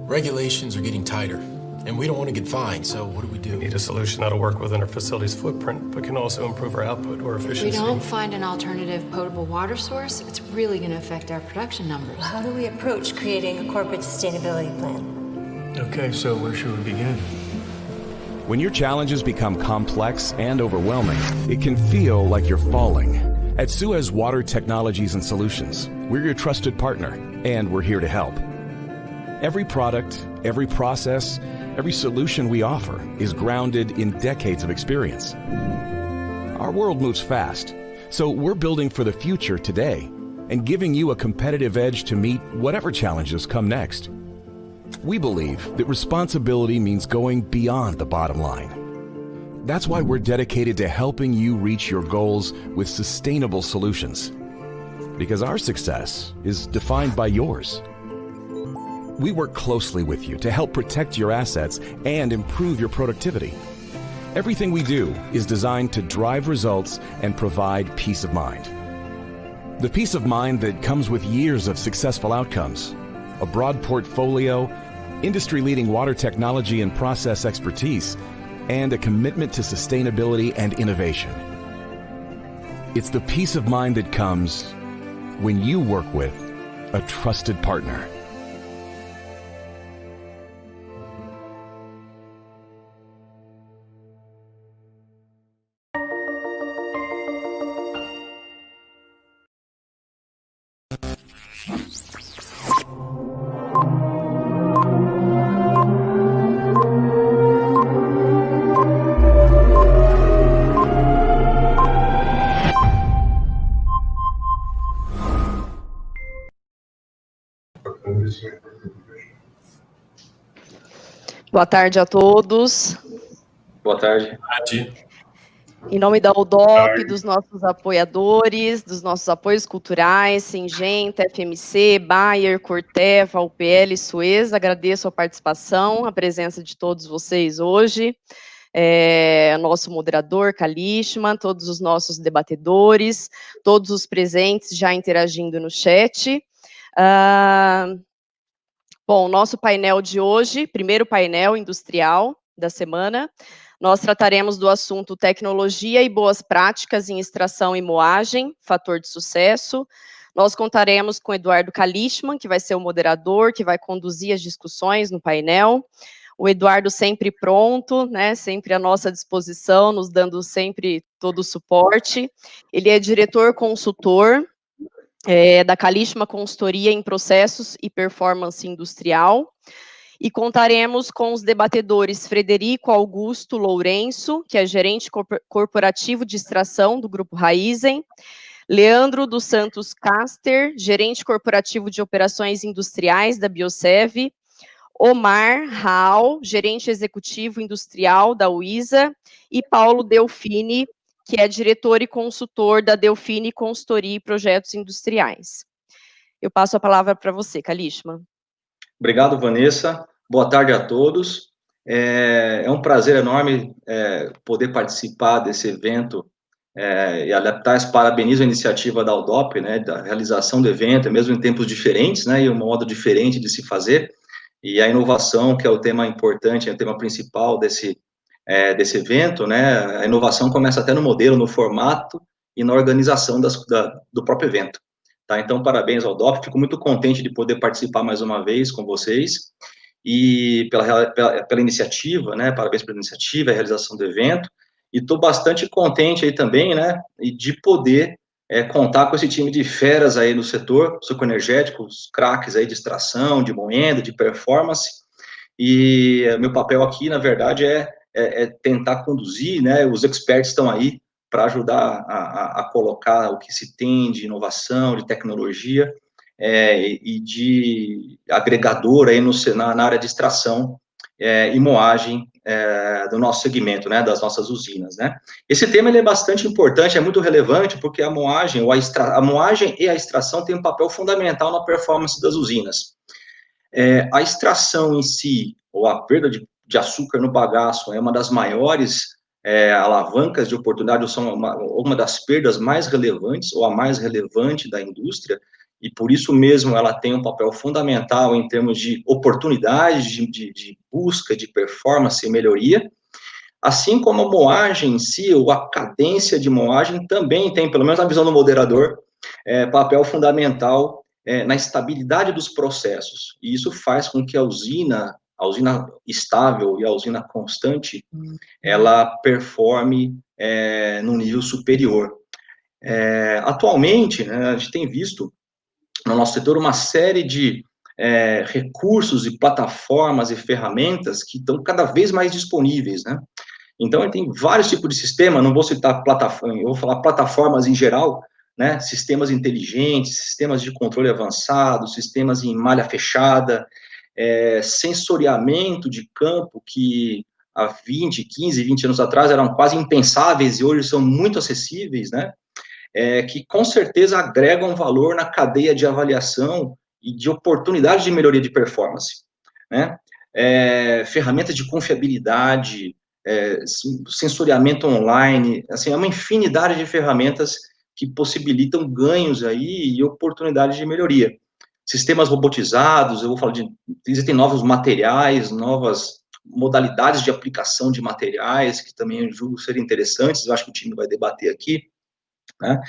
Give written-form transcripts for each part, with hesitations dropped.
Regulations are getting tighter, and we don't want to get fined, so what do we do? We need a solution that'll work within our facility's footprint, but can also improve our output or efficiency. If we don't find an alternative potable water source, it's really going to affect our production numbers. How do we approach creating a corporate sustainability plan? Okay, so where should we begin? When your challenges become complex and overwhelming, it can feel like you're falling. At Suez Water Technologies and Solutions, we're your trusted partner, and we're here to help. Every product, every process, every solution we offer is grounded in decades of experience. Our world moves fast, so we're building for the future today and giving you a competitive edge to meet whatever challenges come next. We believe that responsibility means going beyond the bottom line. That's why we're dedicated to helping you reach your goals with sustainable solutions. Because our success is defined by yours. We work closely with you to help protect your assets and improve your productivity. Everything we do is designed to drive results and provide peace of mind. The peace of mind that comes with years of successful outcomes, a broad portfolio, industry-leading water technology and process expertise, and a commitment to sustainability and innovation. It's the peace of mind that comes when you work with a trusted partner. Boa tarde a todos. Boa tarde. Em nome da UDOP, dos nossos apoiadores, dos nossos apoios culturais, Singenta, FMC, Bayer, Corteva, UPL, Suez, agradeço a participação, a presença de todos vocês hoje, nosso moderador, Kalishma, todos os nossos debatedores, todos os presentes já interagindo no chat. Bom, nosso painel de hoje, primeiro painel industrial da semana, nós trataremos do assunto tecnologia e boas práticas em extração e moagem, fator de sucesso. Nós contaremos com Eduardo Kalishma, que vai ser o moderador, que vai conduzir as discussões no painel. O Eduardo sempre pronto, né, sempre à nossa disposição, nos dando sempre todo o suporte. Ele é diretor consultor da Kalishma Consultoria em Processos e Performance Industrial, e contaremos com os debatedores Frederico Augusto Lourenço, que é gerente corporativo de extração do Grupo Raízen, Leandro dos Santos Caster, gerente corporativo de operações industriais da Biosev, Omar Raal, gerente executivo industrial da UISA, e Paulo Delfini, que é diretor e consultor da Delfini Consultoria e Projetos Industriais. Eu passo a palavra para você, Kalishma. Obrigado, Vanessa. Boa tarde a todos. É um prazer enorme poder participar desse evento e adaptar, parabenizo a iniciativa da UDOP, né, da realização do evento, mesmo em tempos diferentes, né, e um modo diferente de se fazer, e a inovação, que é o tema importante, é o tema principal desse evento, né, a inovação começa até no modelo, no formato e na organização do próprio evento. Tá? Então, parabéns ao DOP, fico muito contente de poder participar mais uma vez com vocês, e pela iniciativa, né, parabéns pela iniciativa, a realização do evento, e estou bastante contente aí também, né, de poder contar com esse time de feras aí no setor sucoenergético, os craques aí de extração, de moenda, de performance, e meu papel aqui, na verdade, é tentar conduzir, né, os experts estão aí para ajudar a colocar o que se tem de inovação, de tecnologia, e de agregador aí na área de extração e moagem do nosso segmento, né, das nossas usinas, né. Esse tema ele é bastante importante, é muito relevante, porque a moagem e a extração têm um papel fundamental na performance das usinas. A extração em si, ou a perda de açúcar no bagaço, é uma das maiores alavancas de oportunidade, ou são uma das perdas mais relevantes, ou a mais relevante da indústria, e por isso mesmo ela tem um papel fundamental em termos de oportunidades de busca de performance e melhoria, assim como a moagem em si, ou a cadência de moagem, também tem, pelo menos na visão do moderador, papel fundamental na estabilidade dos processos, e isso faz com que a usina estável e a usina constante, ela performe num nível superior. Atualmente, né, a gente tem visto no nosso setor uma série de recursos e plataformas e ferramentas que estão cada vez mais disponíveis, né? Então, tem vários tipos de sistema, não vou citar plataforma, eu vou falar plataformas em geral, né, sistemas inteligentes, sistemas de controle avançado, sistemas em malha fechada, sensoriamento de campo, que há 15, 20 anos atrás eram quase impensáveis e hoje são muito acessíveis, né, que com certeza agregam valor na cadeia de avaliação e de oportunidade de melhoria de performance, né, ferramentas de confiabilidade, sensoriamento online, assim, é uma infinidade de ferramentas que possibilitam ganhos aí e oportunidades de melhoria. Sistemas robotizados, eu vou falar existem novos materiais, novas modalidades de aplicação de materiais, que também eu julgo serem interessantes, eu acho que o time vai debater aqui, né?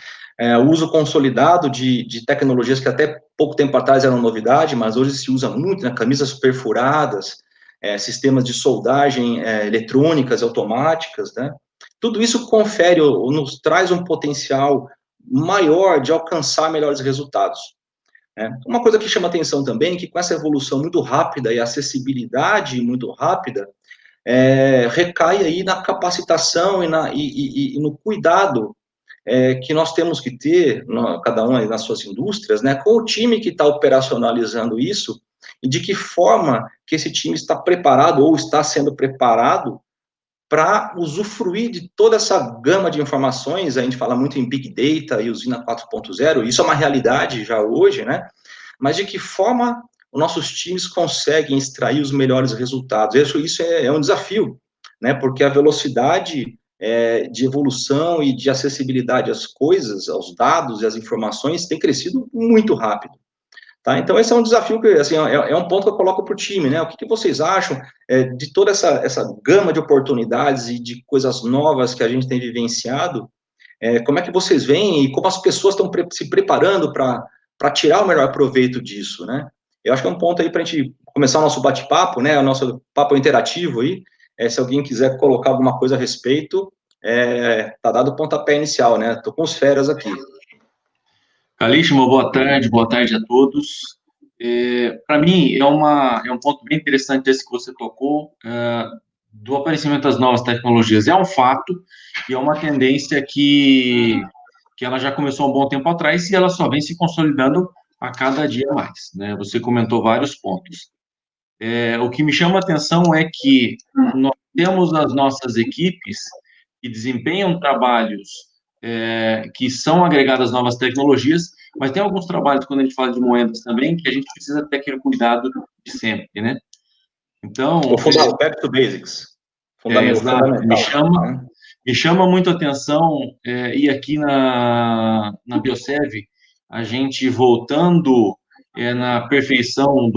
O uso consolidado de tecnologias que até pouco tempo atrás eram novidade, mas hoje se usa muito, né? Camisas perfuradas, sistemas de soldagem eletrônicas, automáticas, né? Tudo isso confere ou nos traz um potencial maior de alcançar melhores resultados. Uma coisa que chama atenção também é que com essa evolução muito rápida e acessibilidade muito rápida, recai aí na capacitação e no cuidado que nós temos que ter, cada um aí nas suas indústrias, né, com o time que está operacionalizando isso, e de que forma que esse time está preparado ou está sendo preparado para usufruir de toda essa gama de informações. A gente fala muito em Big Data e usina 4.0, isso é uma realidade já hoje, né? Mas de que forma os nossos times conseguem extrair os melhores resultados? Isso é um desafio, né? Porque a velocidade de evolução e de acessibilidade às coisas, aos dados e às informações tem crescido muito rápido. Tá? Então, esse é um desafio que, assim, é um ponto que eu coloco para o time, né? O que vocês acham de toda essa gama de oportunidades e de coisas novas que a gente tem vivenciado? Como é que vocês veem e como as pessoas estão se preparando para tirar o melhor proveito disso, né? Eu acho que é um ponto aí para a gente começar o nosso bate-papo, né? O nosso papo interativo aí. Se alguém quiser colocar alguma coisa a respeito, tá dado o pontapé inicial, né? Estou com os feras aqui. Calixto, boa tarde a todos. Para mim, é um ponto bem interessante esse que você tocou, do aparecimento das novas tecnologias. É um fato e é uma tendência que ela já começou há um bom tempo atrás e ela só vem se consolidando a cada dia mais, né? Você comentou vários pontos. O que me chama a atenção é que nós temos as nossas equipes que desempenham trabalhos que são agregadas novas tecnologias, mas tem alguns trabalhos, quando a gente fala de moedas também, que a gente precisa ter aquele cuidado de sempre, né? Então... O back to basics. Exato. Me chama muito a atenção, e aqui na Biosev, a gente voltando na perfeição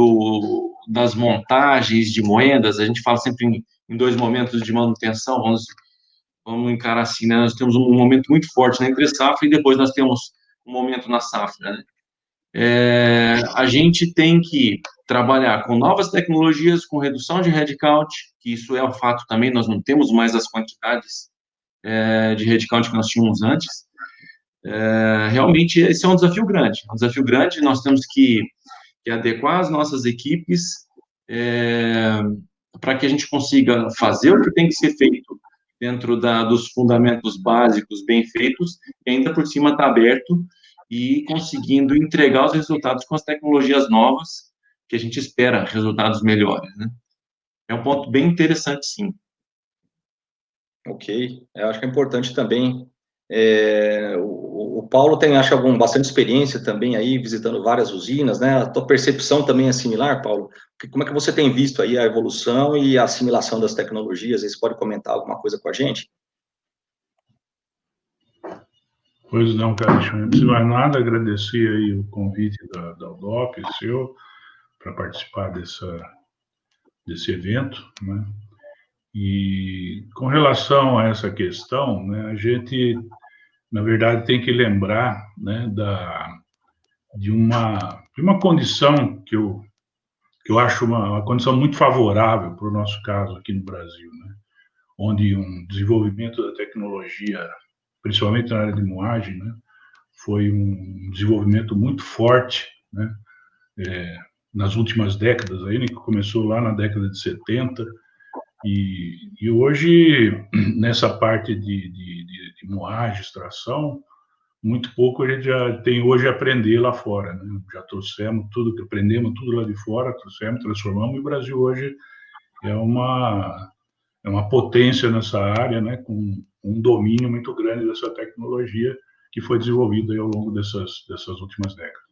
das montagens de moedas, a gente fala sempre em dois momentos de manutenção, vamos encarar assim, né? Nós temos um momento muito forte na entre-safra e depois nós temos um momento na safra, né? A gente tem que trabalhar com novas tecnologias, com redução de headcount, que isso é um fato também, nós não temos mais as quantidades de headcount que nós tínhamos antes. Realmente, esse é um desafio grande, nós temos que adequar as nossas equipes para que a gente consiga fazer o que tem que ser feito dentro dos fundamentos básicos bem feitos, e ainda por cima está aberto e conseguindo entregar os resultados com as tecnologias novas, que a gente espera resultados melhores, né? É um ponto bem interessante, sim. Ok, eu acho que é importante também. O Paulo tem, acho, bastante experiência também aí, visitando várias usinas, né? A tua percepção também é similar, Paulo? Como é que você tem visto aí a evolução e a assimilação das tecnologias? Você pode comentar alguma coisa com a gente? Pois não, Carlos, não precisa mais nada, agradecer aí o convite da UDOP, seu, para participar desse evento, né? E com relação a essa questão, né, a gente, na verdade, tem que lembrar, né, de uma condição que eu acho uma condição muito favorável para o nosso caso aqui no Brasil, né, onde um desenvolvimento da tecnologia, principalmente na área de moagem, né, foi um desenvolvimento muito forte, né, nas últimas décadas, aí, né, que começou lá na década de 70, e hoje, nessa parte de moagem, extração, muito pouco a gente já tem hoje a aprender lá fora, né? Já trouxemos tudo, que aprendemos tudo lá de fora, trouxemos, transformamos, e o Brasil hoje é uma potência nessa área, né? Com um domínio muito grande dessa tecnologia que foi desenvolvida aí ao longo dessas últimas décadas.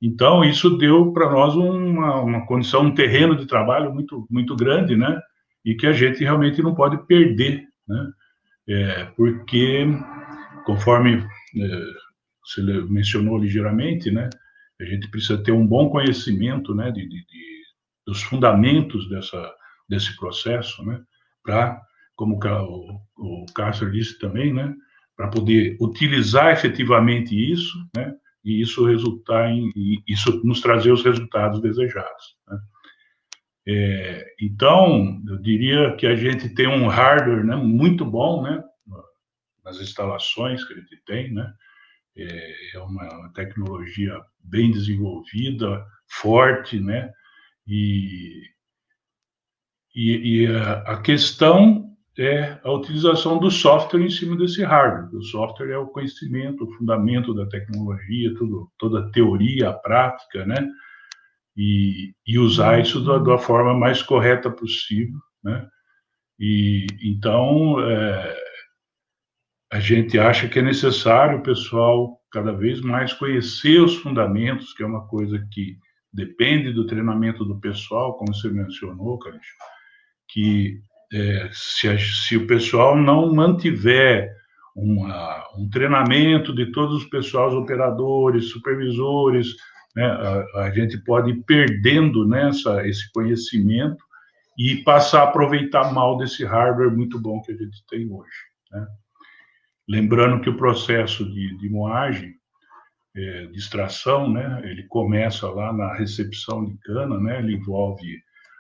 Então, isso deu para nós uma condição, um terreno de trabalho muito, muito grande, né? E que a gente realmente não pode perder, né? Porque, conforme você mencionou ligeiramente, né? A gente precisa ter um bom conhecimento, né? Dos fundamentos desse processo, né? Para, como o Cássio disse também, né? Para poder utilizar efetivamente isso, né? E isso resultar isso nos trazer os resultados desejados, né? Então, eu diria que a gente tem um hardware, né, muito bom, né, nas instalações que a gente tem, né, é uma tecnologia bem desenvolvida, forte, né, e a questão é a utilização do software em cima desse hardware. O software é o conhecimento, o fundamento da tecnologia, toda a teoria, a prática, né, e usar isso da forma mais correta possível, né? E então a gente acha que é necessário o pessoal cada vez mais conhecer os fundamentos, que é uma coisa que depende do treinamento do pessoal, como você mencionou, Carlos, que se o pessoal não mantiver um treinamento de todos os pessoais operadores, supervisores, né, a gente pode ir perdendo, né, esse conhecimento e passar a aproveitar mal desse hardware muito bom que a gente tem hoje, né? Lembrando que o processo de moagem, de extração, né, ele começa lá na recepção de cana, né, ele envolve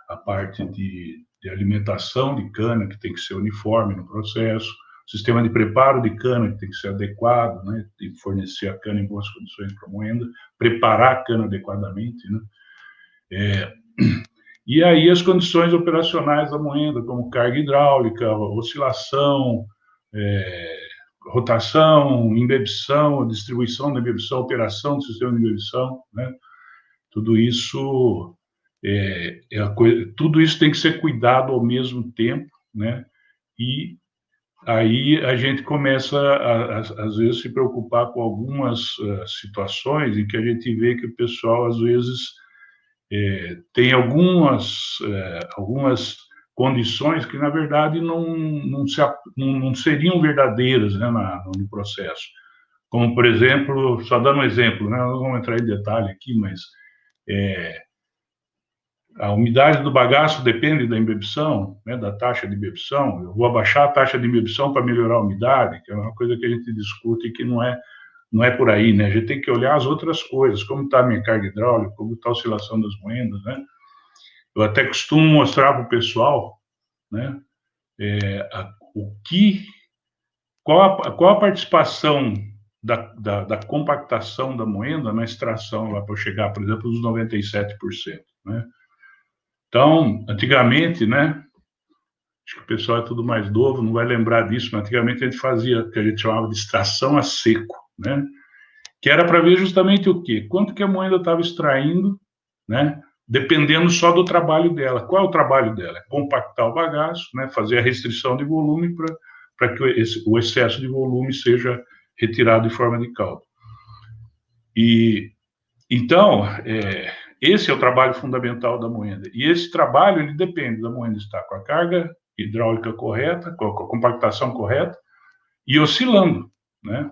a parte de alimentação de cana, que tem que ser uniforme no processo, sistema de preparo de cana, que tem que ser adequado, né, tem que fornecer a cana em boas condições para a moenda, preparar a cana adequadamente, né, e aí as condições operacionais da moenda, como carga hidráulica, oscilação, rotação, imbebição, distribuição da imbebição, operação do sistema de imbebição, né, tudo isso tudo isso tem que ser cuidado ao mesmo tempo, né, e aí a gente começa, às vezes, se preocupar com algumas situações em que a gente vê que o pessoal, às vezes, tem algumas condições que, na verdade, não seriam verdadeiras, né, no processo. Como, por exemplo, só dando um exemplo, né, não vamos entrar em detalhe aqui, mas a umidade do bagaço depende da imbebição, né, da taxa de imbebição. Eu vou abaixar a taxa de imbebição para melhorar a umidade, que é uma coisa que a gente discute e que não é por aí, né? A gente tem que olhar as outras coisas, como está a minha carga hidráulica, como está a oscilação das moendas, né? Eu até costumo mostrar para o pessoal, né, qual a participação da compactação da moenda na extração, lá para chegar, por exemplo, nos 97%, né? Então, antigamente, né, acho que o pessoal é tudo mais novo, não vai lembrar disso, mas antigamente a gente fazia o que a gente chamava de extração a seco, né, que era para ver justamente o quê? Quanto que a moeda estava extraindo, né, dependendo só do trabalho dela. Qual é o trabalho dela? É compactar o bagaço, né, fazer a restrição de volume para que o excesso de volume seja retirado de forma de caldo. E, então, esse é o trabalho fundamental da moenda. E esse trabalho, ele depende da moenda estar com a carga hidráulica correta, com a compactação correta e oscilando, né?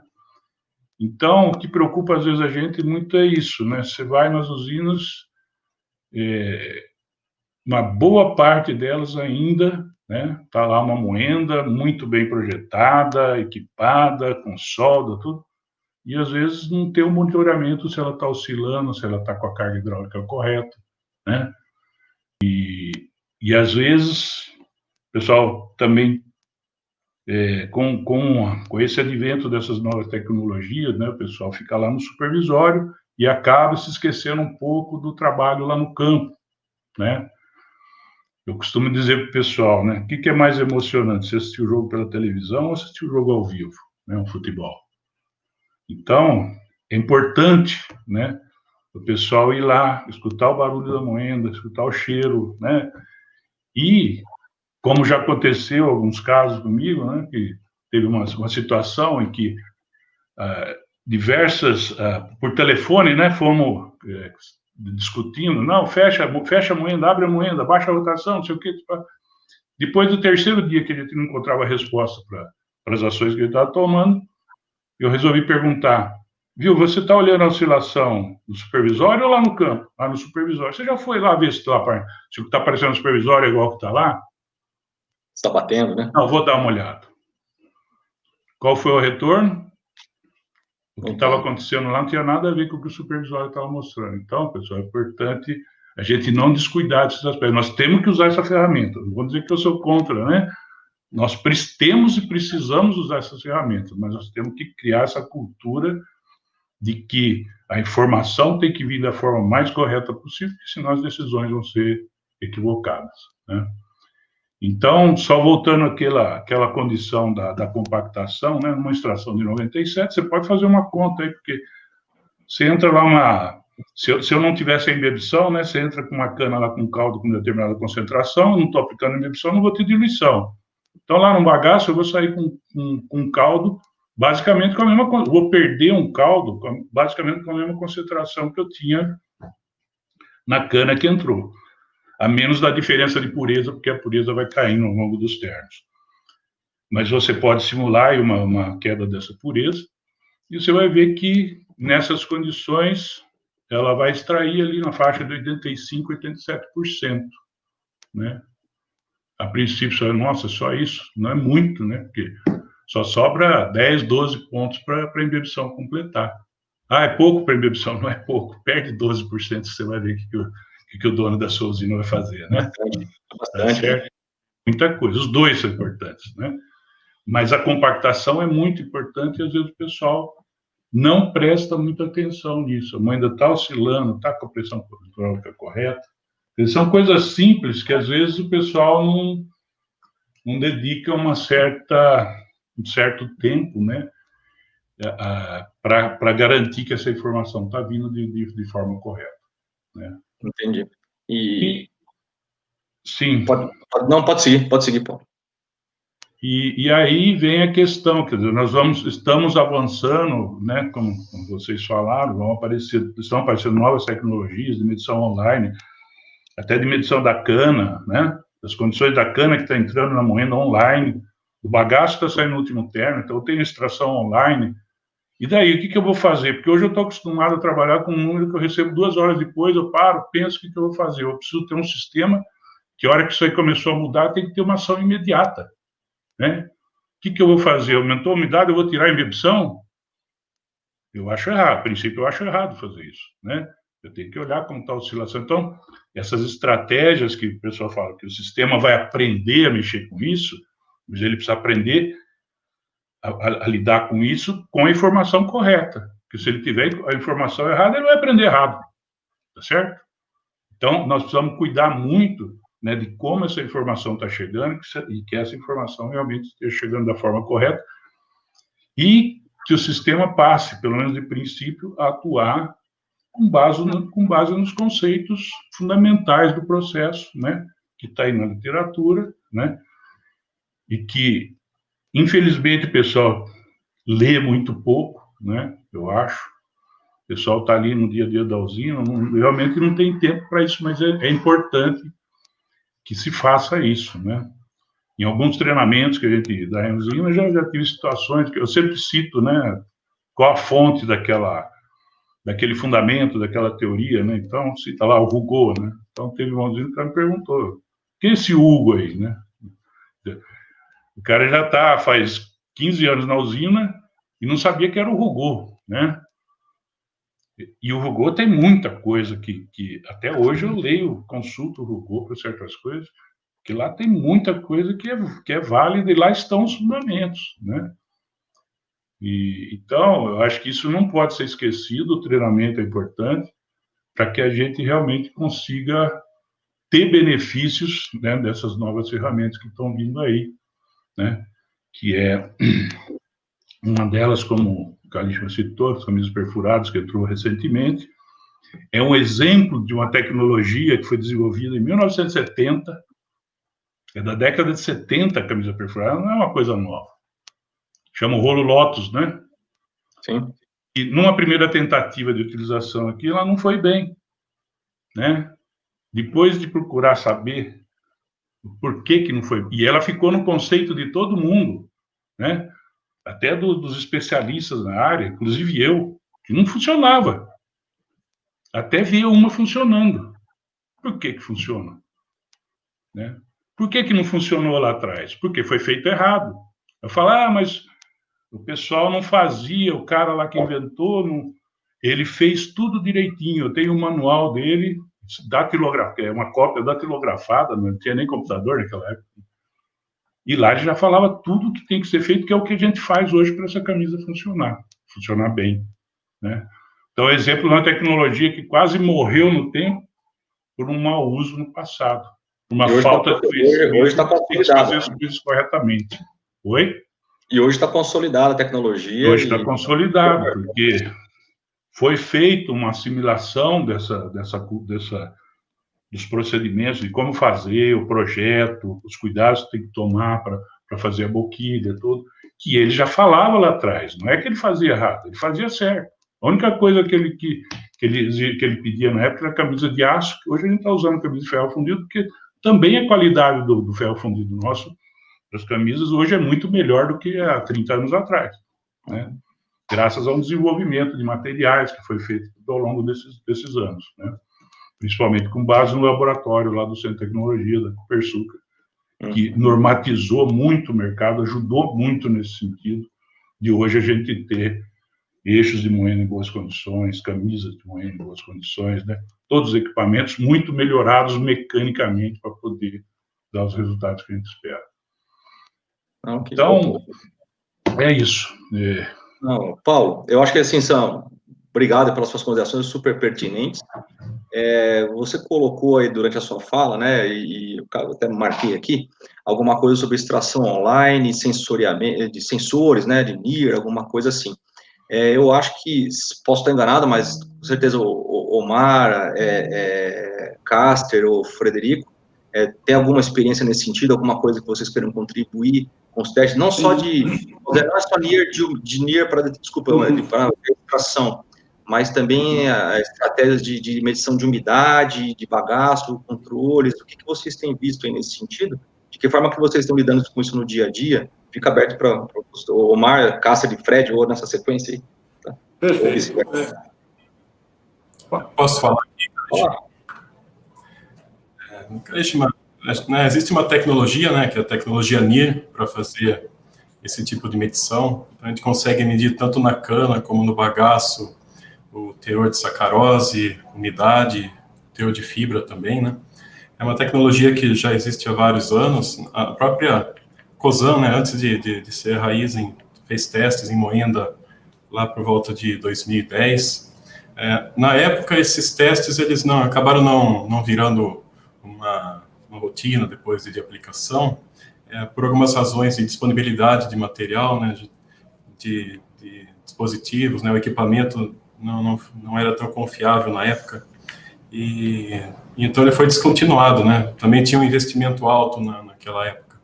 Então, o que preocupa às vezes a gente muito é isso, né? Você vai nas usinas, uma boa parte delas ainda, né? Tá lá uma moenda muito bem projetada, equipada, com solda, tudo, e às vezes não tem o monitoramento se ela está oscilando, se ela está com a carga hidráulica correta, né? E às vezes, pessoal, também com esse advento dessas novas tecnologias, né, o pessoal fica lá no supervisório e acaba se esquecendo um pouco do trabalho lá no campo, né? Eu costumo dizer para o pessoal, né, o que é mais emocionante, você assistir o jogo pela televisão ou assistir o jogo ao vivo, né, um futebol. Então, é importante, né, o pessoal ir lá, escutar o barulho da moenda, escutar o cheiro, né, e, como já aconteceu em alguns casos comigo, né, que teve uma situação em que por telefone, né, fomos discutindo, não, fecha a moenda, abre a moenda, baixa a rotação, não sei o quê. Depois do terceiro dia que a gente não encontrava resposta para as ações que ele estava tomando, eu resolvi perguntar, viu, você está olhando a oscilação do supervisório ou lá no campo? Lá no supervisório. Você já foi lá ver se o que está aparecendo no supervisório é igual ao que está lá? Está batendo, né? Não, vou dar uma olhada. Qual foi o retorno? O que estava acontecendo lá não tinha nada a ver com o que o supervisório estava mostrando. Então, pessoal, é importante a gente não descuidar desses aspectos. Nós temos que usar essa ferramenta. Não vou dizer que eu sou contra, né? Nós temos e precisamos usar essas ferramentas, mas nós temos que criar essa cultura de que a informação tem que vir da forma mais correta possível, porque senão as decisões vão ser equivocadas, né? Então, só voltando àquela condição da compactação, né, numa extração de 97, você pode fazer uma conta aí, porque você entra lá se eu não tivesse a imbibição, né, você entra com uma cana lá com caldo com determinada concentração, eu não estou aplicando a imbibição, não vou ter diluição. Então, lá no bagaço, eu vou sair com caldo, basicamente com a mesma coisa. Vou perder um caldo, basicamente com a mesma concentração que eu tinha na cana que entrou. A menos da diferença de pureza, porque a pureza vai caindo ao longo dos termos. Mas você pode simular uma queda dessa pureza, e você vai ver que, nessas condições, ela vai extrair ali na faixa de 85%, 87%, né? A princípio, nossa, só isso? Não é muito, né? Porque só sobra 10, 12 pontos para a imbibição completar. Ah, é pouco para a imbibição? Não é pouco. Perde 12%, você vai ver que o dono da sua usina vai fazer, né? Bastante. Certo? Muita coisa. Os dois são importantes, né? Mas a compactação é muito importante e, às vezes, o pessoal não presta muita atenção nisso. A moenda está oscilando, está com a pressão hidráulica correta. São coisas simples que, às vezes, o pessoal não dedica um certo tempo, né, para garantir que essa informação está vindo de forma correta, né? Entendi. Sim. Pode seguir, Paulo. E aí vem a questão, quer dizer, estamos avançando, né, como vocês falaram, estão aparecendo novas tecnologias de medição online, até de medição da cana, né, das condições da cana que está entrando na moenda online, o bagaço está saindo no último termo, então eu tenho extração online. E daí, o que eu vou fazer? Porque hoje eu estou acostumado a trabalhar com um número que eu recebo 2 horas depois, eu paro, penso o que eu vou fazer. Eu preciso ter um sistema que, a hora que isso aí começou a mudar, tem que ter uma ação imediata, né? O que eu vou fazer? Aumentou a umidade, eu vou tirar a imbibição? Eu acho errado. A princípio, eu acho errado fazer isso, né? Eu tenho que olhar como está a oscilação. Então, essas estratégias que o pessoal fala, que o sistema vai aprender a mexer com isso, mas ele precisa aprender a lidar com isso com a informação correta. Porque se ele tiver a informação errada, ele vai aprender errado. Tá certo? Então, nós precisamos cuidar muito, né, de como essa informação está chegando e que essa informação realmente esteja chegando da forma correta e que o sistema passe, pelo menos de princípio, a atuar com base nos conceitos fundamentais do processo, né, que está aí na literatura, né, e que, infelizmente, o pessoal lê muito pouco, né, eu acho. O pessoal está ali no dia a dia da usina, realmente não tem tempo para isso, mas é importante que se faça isso, né. Em alguns treinamentos que a gente dá em usina, já tive situações que eu sempre cito, né, qual a fonte daquele fundamento, daquela teoria, né? Então, cita lá o Rougaud, né? Então, teve um dia que o cara me perguntou, quem é esse Hugo aí, né? O cara já faz 15 anos na usina e não sabia que era o Rougaud, né? E o Rougaud tem muita coisa que até hoje eu leio, consulto o Rougaud para certas coisas, que lá tem muita coisa que é válida e lá estão os fundamentos, né? Então, eu acho que isso não pode ser esquecido, o treinamento é importante para que a gente realmente consiga ter benefícios, né, dessas novas ferramentas que estão vindo aí, né? Que é uma delas, como o Kalishma citou, as camisas perfuradas, que entrou recentemente, é um exemplo de uma tecnologia que foi desenvolvida em 1970, é da década de 70 a camisa perfurada, não é uma coisa nova. Chama o rolo Lotus, né? Sim. E numa primeira tentativa de utilização aqui, ela não foi bem, né? Depois de procurar saber o porquê que não foi, e ela ficou no conceito de todo mundo, né? Até dos especialistas na área, inclusive eu, que não funcionava. Até vi uma funcionando. Por que funciona? Né? Por que não funcionou lá atrás? Porque foi feito errado. Eu falo, mas o pessoal não fazia, o cara lá que inventou, ele fez tudo direitinho. Eu tenho um manual dele, é uma cópia datilografada, não tinha nem computador naquela época. E lá ele já falava tudo que tem que ser feito, que é o que a gente faz hoje para essa camisa funcionar bem, né? Então, exemplo de uma tecnologia que quase morreu no tempo por um mau uso no passado, uma falta de conhecimento. Hoje está consolidada. Fazer as coisas corretamente. Oi? E hoje está consolidada a tecnologia. Hoje está consolidado, porque foi feita uma assimilação dos procedimentos, de como fazer o projeto, os cuidados que tem que tomar para fazer a boquilha, tudo, que ele já falava lá atrás. Não é que ele fazia errado, ele fazia certo. A única coisa que ele pedia na época era camisa de aço, que hoje a gente está usando camisa de ferro fundido, porque também a qualidade do ferro fundido nosso, das camisas, hoje é muito melhor do que há 30 anos atrás, né? Graças ao desenvolvimento de materiais que foi feito ao longo desses anos, né? Principalmente com base no laboratório lá do Centro de Tecnologia, da Copersucar, que normatizou muito o mercado, ajudou muito nesse sentido, de hoje a gente ter eixos de moema em boas condições, camisas de moema em boas condições, né? Todos os equipamentos muito melhorados mecanicamente para poder dar os resultados que a gente espera. Então, é isso. Não, Paulo, eu acho que assim, obrigado pelas suas considerações super pertinentes. Você colocou aí durante a sua fala, né, e eu até marquei aqui, alguma coisa sobre extração online, sensoriamento, de sensores, né, de NIR, alguma coisa assim. Eu acho que, posso estar enganado, mas com certeza o Omar, Caster ou Frederico, tem alguma experiência nesse sentido, alguma coisa que vocês queiram contribuir com os testes, não só não é só NIR para extração, mas também estratégias de medição de umidade, de bagaço, controles, o que vocês têm visto aí nesse sentido? De que forma que vocês estão lidando com isso no dia a dia? Fica aberto para o Omar, Cássio e Fred, ou nessa sequência aí. Tá? Perfeito. Posso falar aqui? Existe uma tecnologia, né, que é a tecnologia NIR, para fazer esse tipo de medição. Então, a gente consegue medir tanto na cana como no bagaço o teor de sacarose, umidade, teor de fibra também, né? É uma tecnologia que já existe há vários anos. A própria Cosan, né, antes de ser a Raízen, fez testes em Moenda lá por volta de 2010. Na época, esses testes eles acabaram não virando uma rotina depois de aplicação, por algumas razões de disponibilidade de material, né, de dispositivos, né, o equipamento não era tão confiável na época, e então ele foi descontinuado, né? Também tinha um investimento alto naquela época.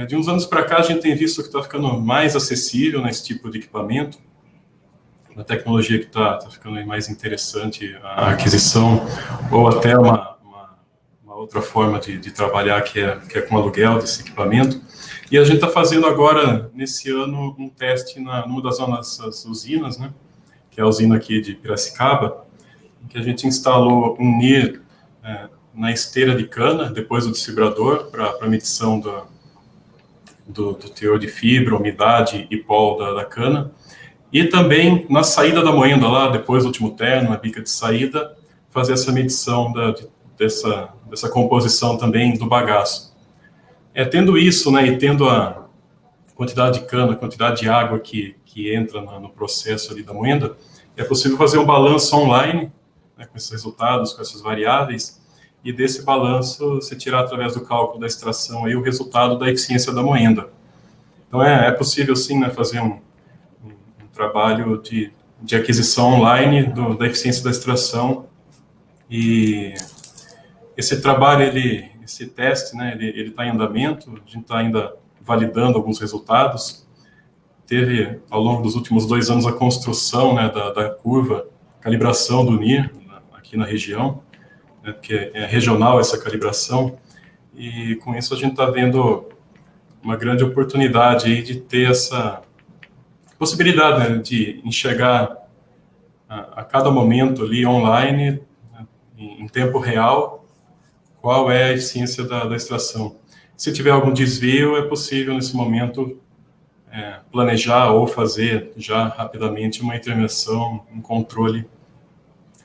De uns anos para cá, a gente tem visto que está ficando mais acessível nesse tipo de equipamento, uma tecnologia que está ficando mais interessante a aquisição, ou até uma outra forma de trabalhar que é com aluguel desse equipamento. E a gente está fazendo agora, nesse ano, um teste numa das nossas usinas, né, que é a usina aqui de Piracicaba, em que a gente instalou um NIR na esteira de cana, depois do desfibrador, para medição do teor de fibra, umidade e pol da cana. E também na saída da moenda lá, depois do último terno, na bica de saída, fazer essa medição dessa composição também do bagaço. Tendo isso, né, e tendo a quantidade de cana, a quantidade de água que entra no processo ali da moenda, é possível fazer um balanço online, né, com esses resultados, com essas variáveis, e desse balanço você tirar através do cálculo da extração aí o resultado da eficiência da moenda. Então é possível sim, né, fazer um trabalho de aquisição online da eficiência da extração, e esse trabalho, esse teste, né, ele está em andamento, a gente está ainda validando alguns resultados. Teve, ao longo dos últimos 2 anos, a construção, né, da curva, calibração do NIR, aqui na região, né, porque é regional essa calibração, e com isso a gente está vendo uma grande oportunidade aí de ter essa possibilidade, né, de enxergar a cada momento ali online, né, em tempo real, qual é a eficiência da extração. Se tiver algum desvio, é possível nesse momento planejar ou fazer já rapidamente uma intervenção, um controle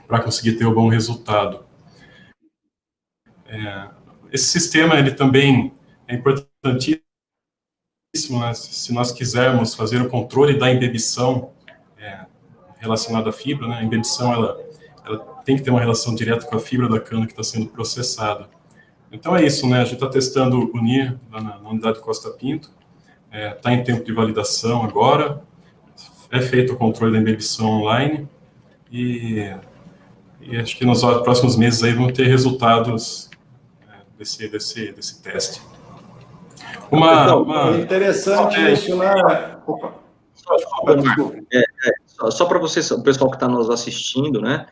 para conseguir ter o bom resultado. Esse sistema, ele também é importantíssimo, né, se nós quisermos fazer o controle da embebição relacionada à fibra, né? A embebição, ela tem que ter uma relação direta com a fibra da cana que está sendo processada. Então é isso, né? A gente está testando o NIR lá na unidade Costa Pinto, está em tempo de validação agora, é feito o controle da embebição online, e acho que nos próximos meses aí vão ter resultados desse teste. É interessante isso, né? Opa. Só para vocês, o pessoal que está nos assistindo, né?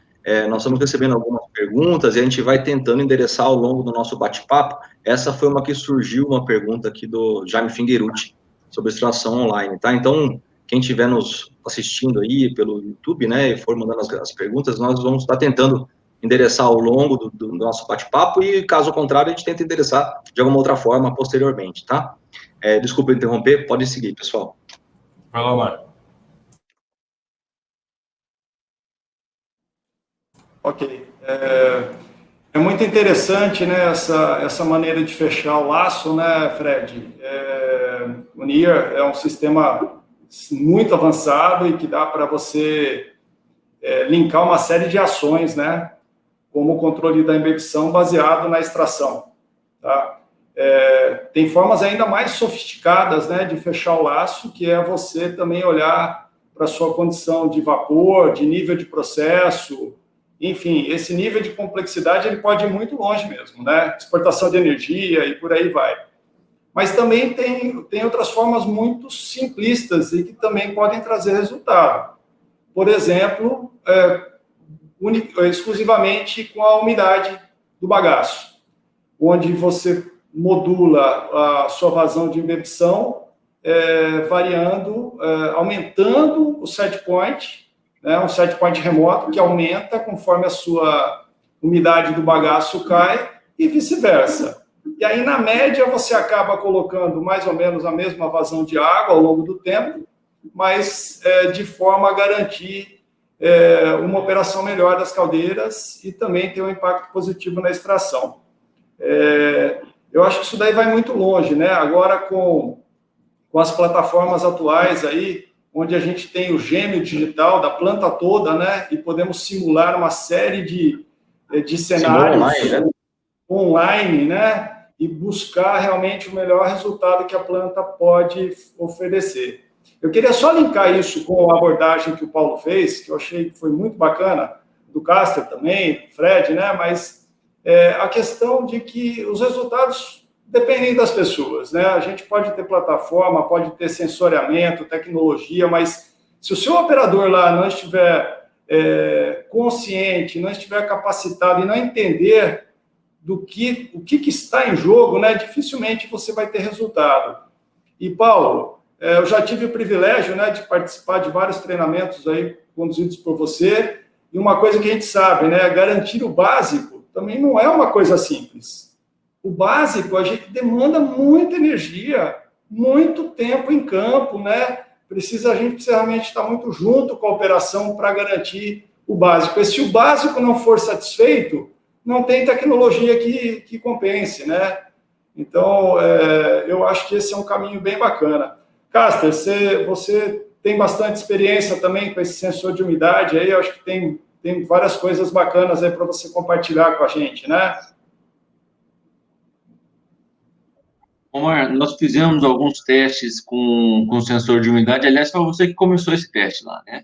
Nós estamos recebendo algumas perguntas e a gente vai tentando endereçar ao longo do nosso bate-papo. Essa foi uma que surgiu, uma pergunta aqui do Jaime Finguerucci, sobre extração online, tá? Então, quem estiver nos assistindo aí pelo YouTube, né, e for mandando as perguntas, nós vamos estar tentando endereçar ao longo do nosso bate-papo, e caso contrário, a gente tenta endereçar de alguma outra forma posteriormente, tá? Desculpa interromper, pode seguir, pessoal. Vai lá, Marco. Ok. É muito interessante, né, essa maneira de fechar o laço, né, Fred? O NIR é um sistema muito avançado e que dá para você linkar uma série de ações, né, como o controle da embebição baseado na extração, tá? Tem formas ainda mais sofisticadas, né, de fechar o laço, que é você também olhar para a sua condição de vapor, de nível de processo, enfim, esse nível de complexidade ele pode ir muito longe mesmo, né? Exportação de energia e por aí vai. Mas também tem outras formas muito simplistas e que também podem trazer resultado. Por exemplo, exclusivamente com a umidade do bagaço, onde você modula a sua vazão de embebição, variando, aumentando o set point, né, um set point remoto que aumenta conforme a sua umidade do bagaço cai e vice-versa. E aí, na média, você acaba colocando mais ou menos a mesma vazão de água ao longo do tempo, mas de forma a garantir uma operação melhor das caldeiras e também ter um impacto positivo na extração. Eu acho que isso daí vai muito longe, né? Agora, com as plataformas atuais aí, onde a gente tem o gêmeo digital da planta toda, né? E podemos simular uma série de cenários online, né? E buscar realmente o melhor resultado que a planta pode oferecer. Eu queria só linkar isso com a abordagem que o Paulo fez, que eu achei que foi muito bacana, do Caster também, do Fred, né? Mas a questão de que os resultados dependem das pessoas, né? A gente pode ter plataforma, pode ter sensoriamento, tecnologia, mas se o seu operador lá não estiver consciente, não estiver capacitado e não entender o que está em jogo, né, dificilmente você vai ter resultado. E, Paulo, eu já tive o privilégio, né, de participar de vários treinamentos aí conduzidos por você, e uma coisa que a gente sabe, né, garantir o básico também não é uma coisa simples. O básico, a gente demanda muita energia, muito tempo em campo, né? A gente precisa realmente estar muito junto com a operação para garantir o básico. E se o básico não for satisfeito, não tem tecnologia que compense, né? Então, eu acho que esse é um caminho bem bacana. Caster, você tem bastante experiência também com esse sensor de umidade, aí eu acho que tem várias coisas bacanas aí para você compartilhar com a gente, né? Omar, nós fizemos alguns testes com sensor de umidade, aliás, foi você que começou esse teste lá, né?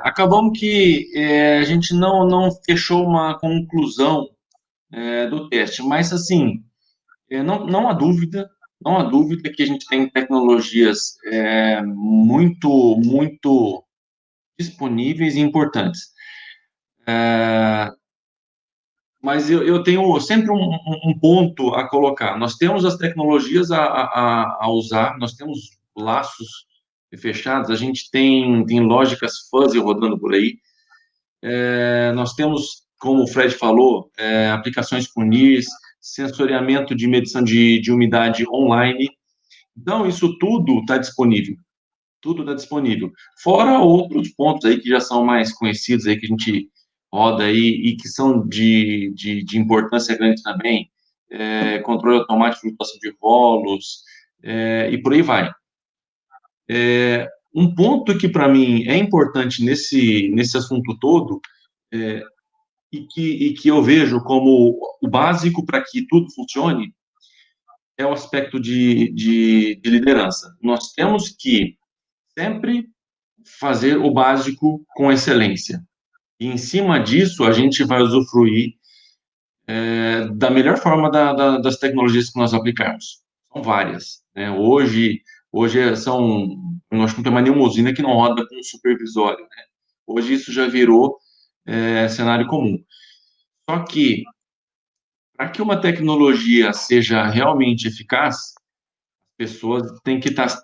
Acabamos que a gente não fechou uma conclusão do teste, mas, assim, não há dúvida que a gente tem tecnologias muito disponíveis e importantes. Mas eu tenho sempre um ponto a colocar. Nós temos as tecnologias a usar, nós temos laços fechados, a gente tem lógicas fuzzy rodando por aí, nós temos, como o Fred falou, aplicações com NIRS, sensoriamento de medição de umidade online. Então, isso tudo está disponível. Tudo está disponível. Fora outros pontos aí que já são mais conhecidos, aí que a gente roda aí e que são de importância grande também, controle automático de flutuação de rolos, e por aí vai. Um ponto que, para mim, é importante nesse assunto todo, e que eu vejo como o básico para que tudo funcione, é o aspecto de liderança. Nós temos que sempre fazer o básico com excelência. E, em cima disso, a gente vai usufruir da melhor forma das tecnologias que nós aplicarmos. São várias, né? Hoje eu acho que não tem mais nenhuma usina que não roda com supervisório, né? Hoje isso já virou cenário comum. Só que, para que uma tecnologia seja realmente eficaz, as pessoas têm que estar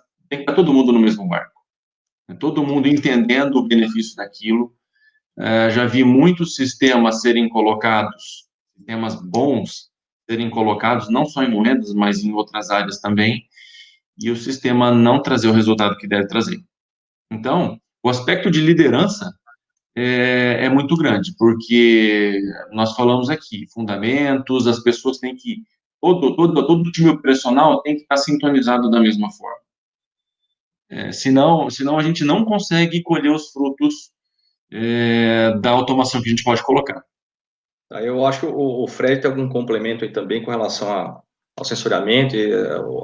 todo mundo no mesmo barco. Todo mundo entendendo o benefício daquilo. Já vi muitos sistemas serem colocados, sistemas bons serem colocados, não só em moedas, mas em outras áreas também, e o sistema não trazer o resultado que deve trazer. Então, o aspecto de liderança é muito grande, porque nós falamos aqui, fundamentos, as pessoas têm que, todo o time operacional tem que estar sintonizado da mesma forma. Senão a gente não consegue colher os frutos da automação que a gente pode colocar. Eu acho que o Fred tem algum complemento aí também com relação ao sensoriamento e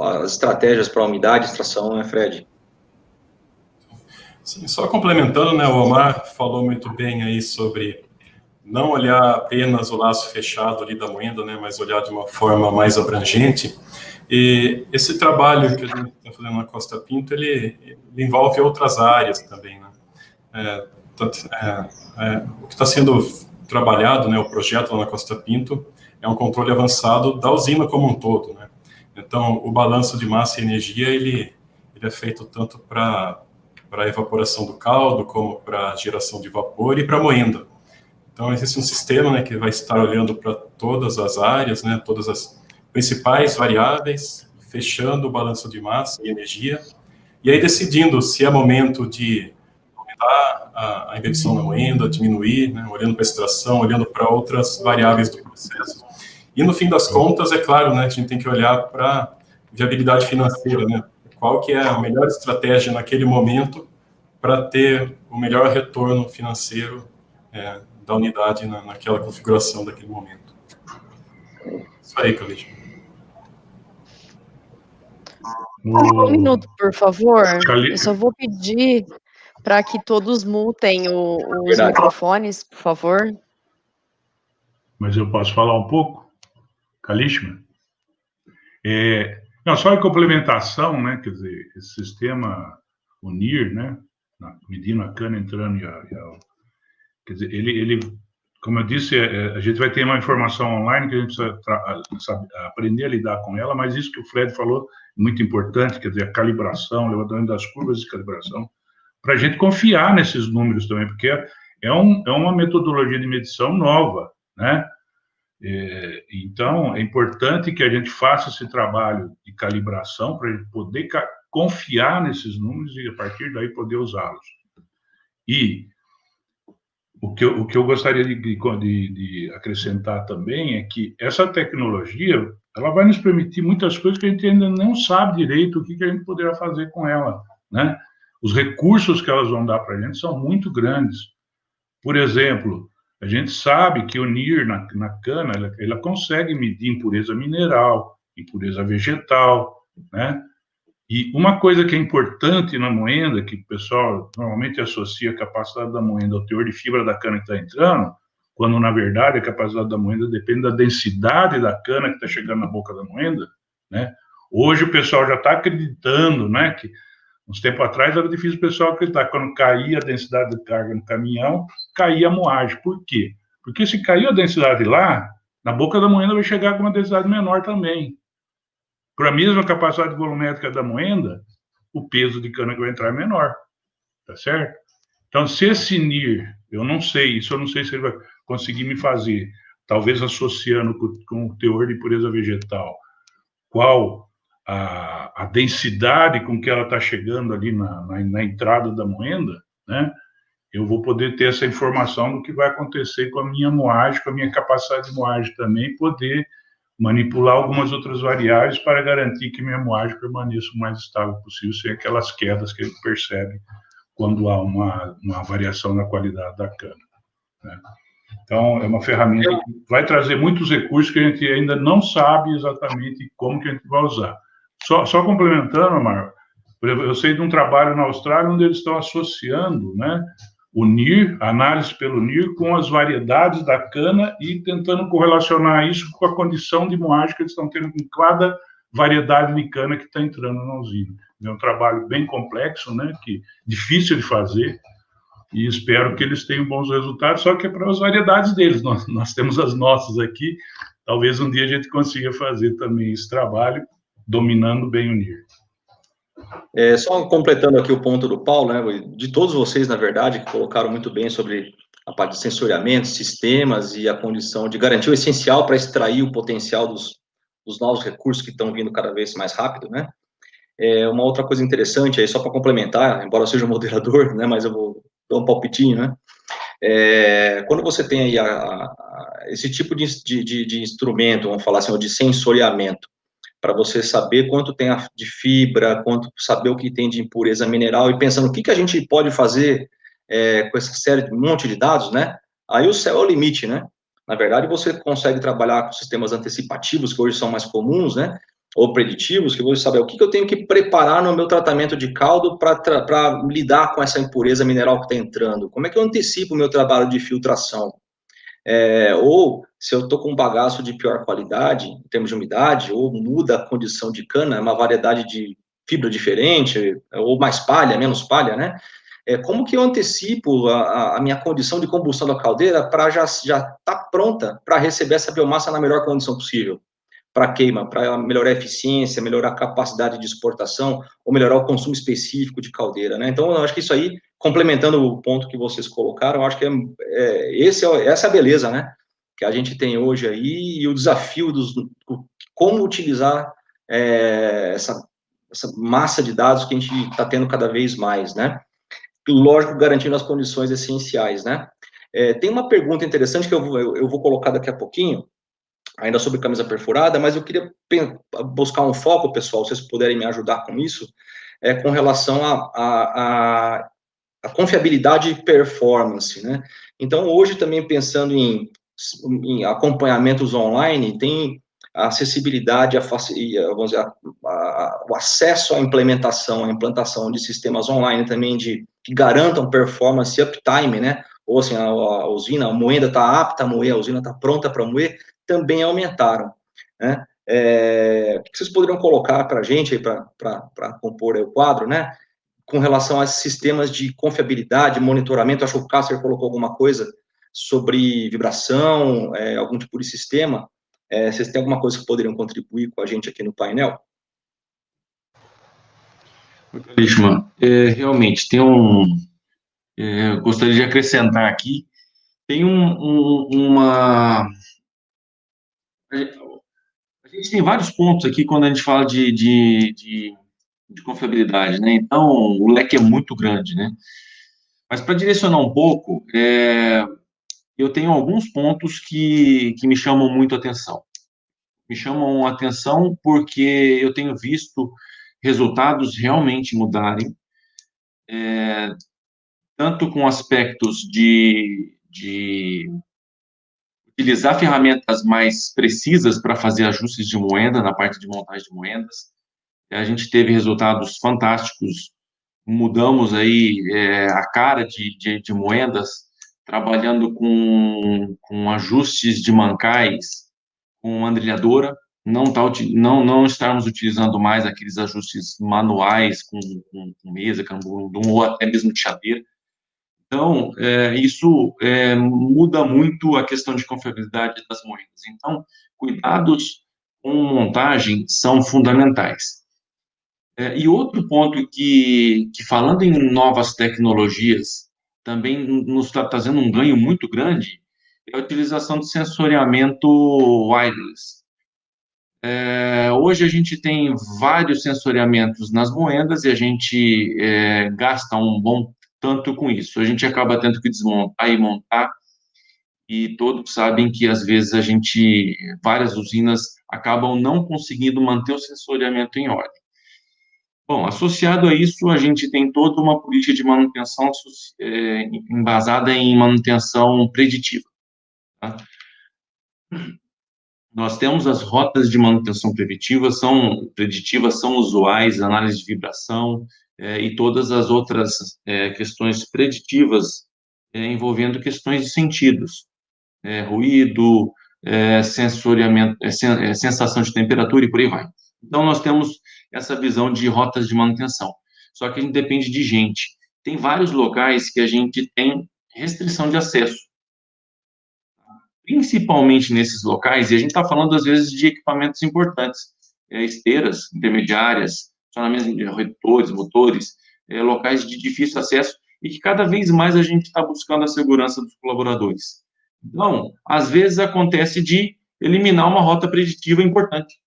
as estratégias para umidade e extração, né, Fred? Sim, só complementando, né, o Omar falou muito bem aí sobre não olhar apenas o laço fechado ali da moenda, né, mas olhar de uma forma mais abrangente. E esse trabalho que a gente está fazendo na Costa Pinto, ele envolve outras áreas também, né? O que está sendo trabalhado, né, o projeto lá na Costa Pinto, é um controle avançado da usina como um todo, né? Então, o balanço de massa e energia, ele é feito tanto para a evaporação do caldo, como para a geração de vapor e para a moenda. Então, existe um sistema, né, que vai estar olhando para todas as áreas, né, todas as principais variáveis, fechando o balanço de massa e energia, e aí decidindo se é momento de aumentar a embebedção na moenda, diminuir, né, olhando para a extração, olhando para outras variáveis do processo. E, no fim das contas, é claro, né, a gente tem que olhar para a viabilidade financeira, né, qual que é a melhor estratégia naquele momento para ter o melhor retorno financeiro da unidade naquela configuração daquele momento. Isso aí, Calixto. Um minuto, por favor. Eu só vou pedir para que todos mutem os microfones, por favor. Mas eu posso falar um pouco? Kalishma? Não, só em complementação, né? Quer dizer, esse sistema, o NIR, né? Medindo a cana entrando quer dizer, ele como eu disse, a gente vai ter uma informação online que a gente precisa aprender a lidar com ela, mas isso que o Fred falou é muito importante, quer dizer, a calibração, o levantamento das curvas de calibração, para a gente confiar nesses números também, porque é uma metodologia de medição nova, né? Então, é importante que a gente faça esse trabalho de calibração para a gente poder confiar nesses números e, a partir daí, poder usá-los. E o que eu gostaria de acrescentar também é que essa tecnologia, ela vai nos permitir muitas coisas que a gente ainda não sabe direito o que a gente poderá fazer com ela, né? Os recursos que elas vão dar para a gente são muito grandes. Por exemplo, a gente sabe que o NIR na cana, ela consegue medir impureza mineral, impureza vegetal, né? E uma coisa que é importante na moenda, que o pessoal normalmente associa a capacidade da moenda ao teor de fibra da cana que está entrando, quando, na verdade, a capacidade da moenda depende da densidade da cana que está chegando na boca da moenda, né? Hoje o pessoal já está acreditando, né, que uns tempos atrás era difícil o pessoal acreditar. Quando caía a densidade de carga no caminhão, caía a moagem. Por quê? Porque se caiu a densidade lá, na boca da moenda vai chegar com uma densidade menor também. Para a mesma capacidade volumétrica da moenda, o peso de cana que vai entrar é menor. Tá certo? Então, se esse NIR, eu não sei se ele vai conseguir me fazer, talvez associando com o teor de pureza vegetal, qual a densidade com que ela está chegando ali na entrada da moenda, né? Eu vou poder ter essa informação do que vai acontecer com a minha moagem, com a minha capacidade de moagem também, poder manipular algumas outras variáveis para garantir que minha moagem permaneça o mais estável possível, sem aquelas quedas que a gente percebe quando há uma variação na qualidade da cana, né? Então, é uma ferramenta que vai trazer muitos recursos que a gente ainda não sabe exatamente como que a gente vai usar. Só complementando, Marco, por exemplo, eu sei de um trabalho na Austrália onde eles estão associando, né, o NIR, a análise pelo NIR, com as variedades da cana e tentando correlacionar isso com a condição de moagem que eles estão tendo com cada variedade de cana que está entrando na usina. É um trabalho bem complexo, né, que difícil de fazer, e espero que eles tenham bons resultados, só que é para as variedades deles. Nós temos as nossas aqui, talvez um dia a gente consiga fazer também esse trabalho, dominando bem o NIR. Só completando aqui o ponto do Paulo, né, de todos vocês, na verdade, que colocaram muito bem sobre a parte de sensoriamento, sistemas e a condição de garantir o essencial para extrair o potencial dos novos recursos que estão vindo cada vez mais rápido, né? Uma outra coisa interessante aí, só para complementar, embora eu seja um moderador, né, mas eu vou dar um palpitinho, né? Quando você tem aí esse tipo de instrumento, vamos falar assim, ou de sensoriamento, para você saber quanto tem de fibra, saber o que tem de impureza mineral, e pensando o que a gente pode fazer com essa série de um monte de dados, né? Aí o céu é o limite, né? Na verdade, você consegue trabalhar com sistemas antecipativos, que hoje são mais comuns, né? Ou preditivos, que você sabe o que eu tenho que preparar no meu tratamento de caldo para lidar com essa impureza mineral que está entrando. Como é que eu antecipo o meu trabalho de filtração? Ou se eu estou com um bagaço de pior qualidade, em termos de umidade, ou muda a condição de cana, é uma variedade de fibra diferente, ou mais palha, menos palha, né? Como que eu antecipo a minha condição de combustão da caldeira para já estar pronta para receber essa biomassa na melhor condição possível? Para queima, para melhorar a eficiência, melhorar a capacidade de exportação, ou melhorar o consumo específico de caldeira, né? Então, eu acho que isso aí, complementando o ponto que vocês colocaram, eu acho que essa é a beleza, né? Que a gente tem hoje aí, e o desafio como utilizar essa massa de dados que a gente está tendo cada vez mais, né? Lógico, garantindo as condições essenciais, né? Tem uma pergunta interessante que eu vou colocar daqui a pouquinho, ainda sobre camisa perfurada, mas eu queria buscar um foco, pessoal, se vocês puderem me ajudar com isso, com relação a confiabilidade e performance, né? Então, hoje também pensando em acompanhamentos online, tem a acessibilidade, vamos dizer, o acesso à implantação de sistemas online também que garantam performance e uptime, né? Ou assim, a usina, a moenda está apta a moer, a usina está pronta para moer, também aumentaram, né? O que vocês poderiam colocar para a gente, para compor o quadro, né? Com relação a sistemas de confiabilidade, monitoramento, acho que o Cássio colocou alguma coisa sobre vibração, algum tipo de sistema. Vocês têm alguma coisa que poderiam contribuir com a gente aqui no painel? Karishma, realmente, gostaria de acrescentar aqui, tem uma... A gente tem vários pontos aqui quando a gente fala de confiabilidade, né? Então, o leque é muito grande, né? Mas para direcionar um pouco, eu tenho alguns pontos que me chamam muito a atenção. Me chamam a atenção porque eu tenho visto resultados realmente mudarem, tanto com aspectos de utilizar ferramentas mais precisas para fazer ajustes de moeda, na parte de montagem de moedas. A gente teve resultados fantásticos, mudamos aí a cara de moedas, trabalhando com ajustes de mancais, com andrilhadora, não estarmos utilizando mais aqueles ajustes manuais com mesa, cambundum, ou até mesmo de chaveira. Então, isso muda muito a questão de confiabilidade das moedas. Então, cuidados com montagem são fundamentais. E outro ponto que falando em novas tecnologias, também nos está trazendo um ganho muito grande, é a utilização de sensoriamento wireless. Hoje a gente tem vários sensoriamentos nas moedas e a gente gasta um bom tanto com isso. A gente acaba tendo que desmontar e montar, e todos sabem que, às vezes, várias usinas acabam não conseguindo manter o sensoriamento em ordem. Bom, associado a isso, a gente tem toda uma política de manutenção embasada em manutenção preditiva. Tá? Nós temos as rotas de manutenção preditivas são usuais, análise de vibração e todas as outras questões preditivas envolvendo questões de sentidos, ruído, sensoriamento, sensação de temperatura e por aí vai. Então, nós temos essa visão de rotas de manutenção. Só que a gente depende de gente. Tem vários locais que a gente tem restrição de acesso. Principalmente nesses locais, e a gente está falando, às vezes, de equipamentos importantes, esteiras intermediárias, funcionamento de redutores, motores, locais de difícil acesso, e que cada vez mais a gente está buscando a segurança dos colaboradores. Então, às vezes acontece de eliminar uma rota preditiva importante.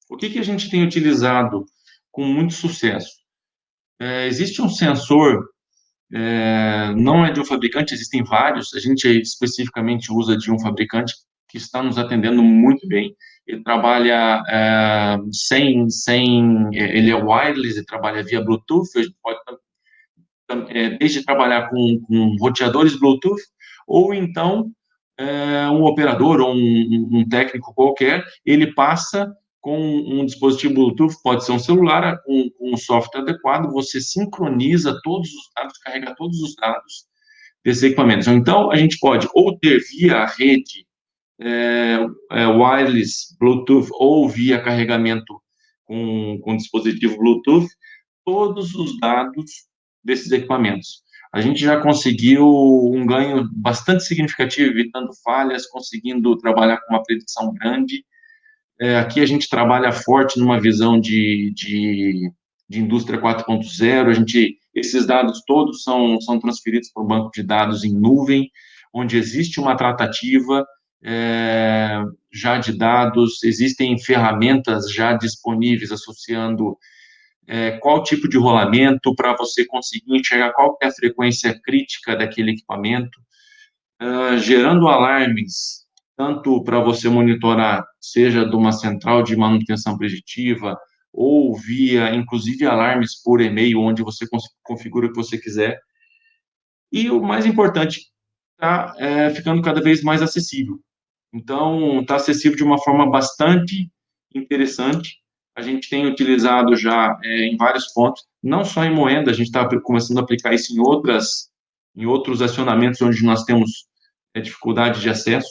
O que a gente tem utilizado com muito sucesso? Existe um sensor, não é de um fabricante, existem vários, a gente especificamente usa de um fabricante que está nos atendendo muito bem. Ele trabalha ele é wireless, ele trabalha via Bluetooth, a gente pode desde trabalhar com roteadores Bluetooth, ou então um operador ou um técnico qualquer, ele passa com um dispositivo Bluetooth, pode ser um celular, com um software adequado, você sincroniza todos os dados, carrega todos os dados desses equipamentos. Então, a gente pode ou ter via rede wireless Bluetooth ou via carregamento com dispositivo Bluetooth, todos os dados desses equipamentos. A gente já conseguiu um ganho bastante significativo, evitando falhas, conseguindo trabalhar com uma predição grande. Aqui a gente trabalha forte numa visão de indústria 4.0, esses dados todos são transferidos para um banco de dados em nuvem, onde existe uma tratativa já de dados, existem ferramentas já disponíveis associando qual tipo de rolamento para você conseguir enxergar qual é a frequência crítica daquele equipamento, gerando alarmes, tanto para você monitorar, seja de uma central de manutenção preditiva, ou via, inclusive, alarmes por e-mail, onde você configura o que você quiser. E o mais importante, está ficando cada vez mais acessível. Então, está acessível de uma forma bastante interessante. A gente tem utilizado já em vários pontos, não só em moeda, a gente está começando a aplicar isso em outros acionamentos onde nós temos dificuldade de acesso.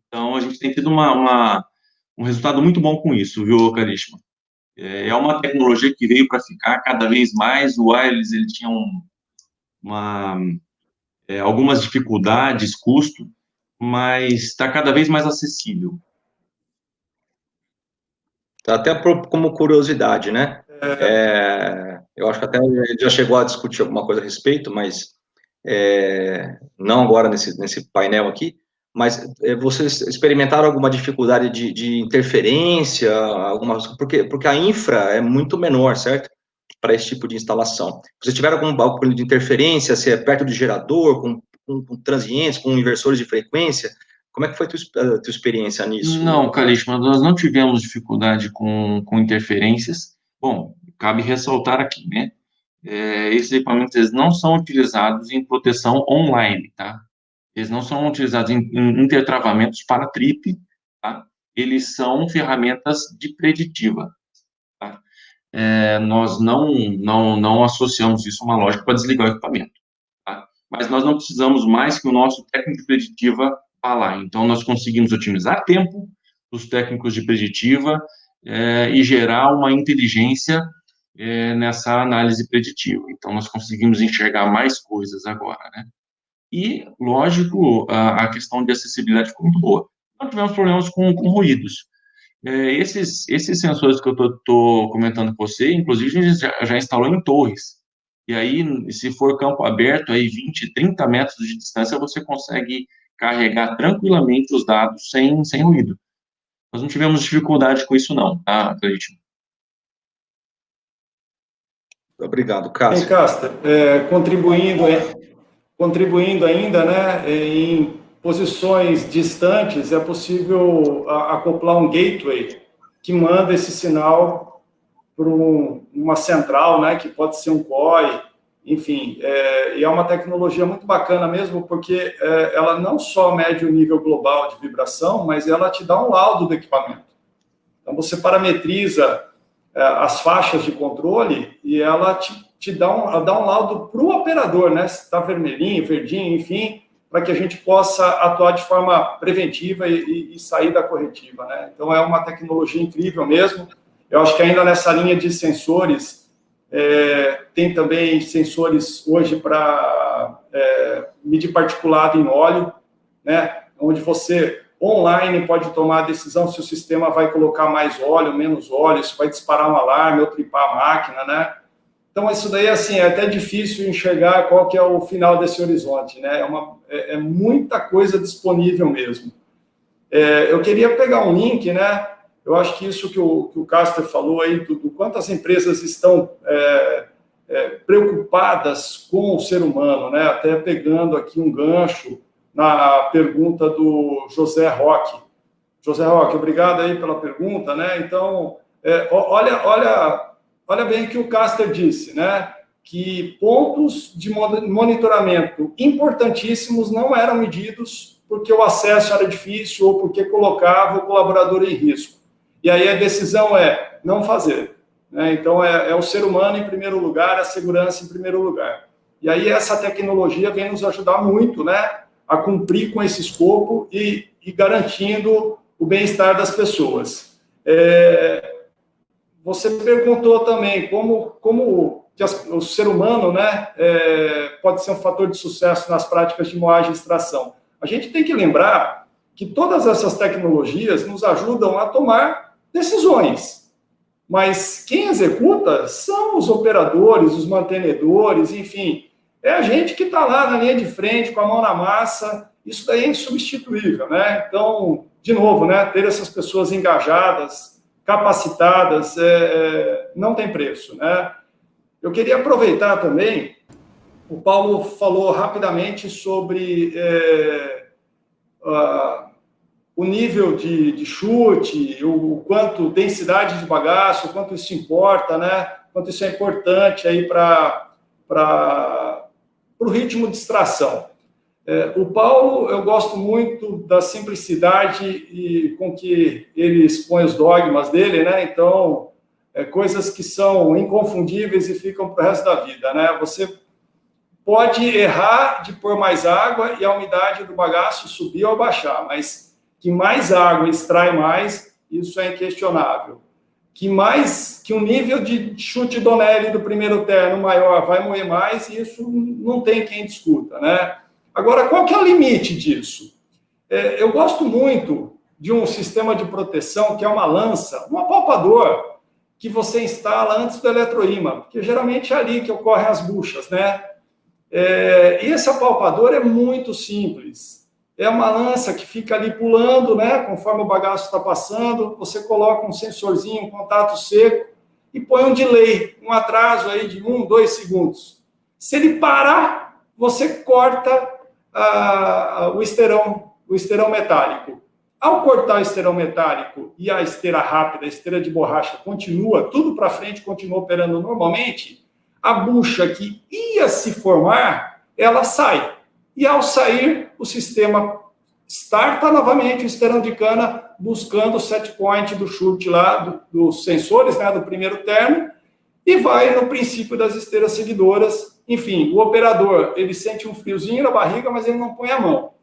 Então, a gente tem tido um resultado muito bom com isso, viu, Karishma? É uma tecnologia que veio para ficar cada vez mais. O wireless, ele tinha algumas dificuldades, custo, mas está cada vez mais acessível. Até como curiosidade, né? Eu acho que até a gente já chegou a discutir alguma coisa a respeito, mas não agora nesse painel aqui, mas vocês experimentaram alguma dificuldade de interferência, porque a infra é muito menor, certo? Para esse tipo de instalação. Vocês tiveram algum problema de interferência, se é perto de gerador, com transientes, com inversores de frequência? Como é que foi a tua experiência nisso? Não, Calixto, mas nós não tivemos dificuldade com interferências. Bom, cabe ressaltar aqui, né? Esses equipamentos eles não são utilizados em proteção online, tá? Eles não são utilizados em intertravamentos para trip, tá? Eles são ferramentas de preditiva, tá? Nós não associamos isso a uma lógica para desligar o equipamento, tá? Mas nós não precisamos mais que o nosso técnico de preditiva vá lá. Então, nós conseguimos otimizar tempo dos técnicos de preditiva e gerar uma inteligência nessa análise preditiva. Então, nós conseguimos enxergar mais coisas agora, né? E, lógico, a questão de acessibilidade ficou muito boa. Não tivemos problemas com ruídos. Esses sensores que eu estou comentando com você, inclusive, a gente já instalou em torres. E aí, se for campo aberto, aí 20, 30 metros de distância, você consegue carregar tranquilamente os dados sem ruído. Nós não tivemos dificuldade com isso, não, tá, Cleiton? Obrigado, Cássio. Caster, contribuindo ainda, né, em posições distantes, é possível acoplar um gateway que manda esse sinal para uma central, né, que pode ser um COI, enfim, e é uma tecnologia muito bacana mesmo, porque ela não só mede o nível global de vibração, mas ela te dá um laudo do equipamento. Então, você parametriza as faixas de controle e ela te dá um laudo para o operador, né? Se está vermelhinho, verdinho, enfim, para que a gente possa atuar de forma preventiva e sair da corretiva, né? Então, é uma tecnologia incrível mesmo. Eu acho que ainda nessa linha de sensores, tem também sensores hoje para medir particulado em óleo, né? Onde você online pode tomar a decisão se o sistema vai colocar mais óleo, menos óleo, se vai disparar um alarme ou tripar a máquina, né? Então, isso daí, assim, é até difícil enxergar qual que é o final desse horizonte, né? É muita coisa disponível mesmo. Eu queria pegar um link, né? Eu acho que isso que o Caster falou aí, do quanto as empresas estão preocupadas com o ser humano, né? Até pegando aqui um gancho na pergunta do José Roque. José Roque, obrigado aí pela pergunta, né? Então, olha bem o que o Caster disse, né? Que pontos de monitoramento importantíssimos não eram medidos porque o acesso era difícil ou porque colocava o colaborador em risco. E aí a decisão é não fazer, né? Então, é o ser humano em primeiro lugar, a segurança em primeiro lugar. E aí essa tecnologia vem nos ajudar muito, né? A cumprir com esse escopo e garantindo o bem-estar das pessoas. Você perguntou também como que o ser humano, né, pode ser um fator de sucesso nas práticas de moagem e extração. A gente tem que lembrar que todas essas tecnologias nos ajudam a tomar decisões, mas quem executa são os operadores, os mantenedores, enfim, é a gente que está lá na linha de frente, com a mão na massa. Isso daí é insubstituível, né? Então, de novo, né, ter essas pessoas engajadas, capacitadas, não tem preço, né? Eu queria aproveitar também, o Paulo falou rapidamente sobre o nível de chute, o quanto densidade de bagaço, o quanto isso importa, né? O quanto isso é importante aí para o ritmo de extração. O Paulo, eu gosto muito da simplicidade com que ele expõe os dogmas dele, né? Então, coisas que são inconfundíveis e ficam para o resto da vida, né? Você pode errar de pôr mais água e a umidade do bagaço subir ou baixar, mas que mais água extrai mais, isso é inquestionável. Que o nível de chute Donnelly do primeiro terno maior vai moer mais, e isso não tem quem discuta, né? Agora, qual que é o limite disso? Eu gosto muito de um sistema de proteção que é uma lança, um apalpador, que você instala antes do eletroímã, porque geralmente é ali que ocorrem as buchas, né? E esse apalpador é muito simples. É uma lança que fica ali pulando, né? Conforme o bagaço está passando, você coloca um sensorzinho, um contato seco, e põe um delay, um atraso aí de 1, 2 segundos. Se ele parar, você corta o esteirão metálico. Ao cortar o esteirão metálico e a esteira rápida, a esteira de borracha, continua, tudo para frente, continua operando normalmente, a bucha que ia se formar, ela sai. E ao sair, o sistema starta novamente o esteirão de cana, buscando o set point do chute lá, dos sensores, né, do primeiro terno, e vai no princípio das esteiras seguidoras. Enfim, o operador, ele sente um friozinho na barriga, mas ele não põe a mão.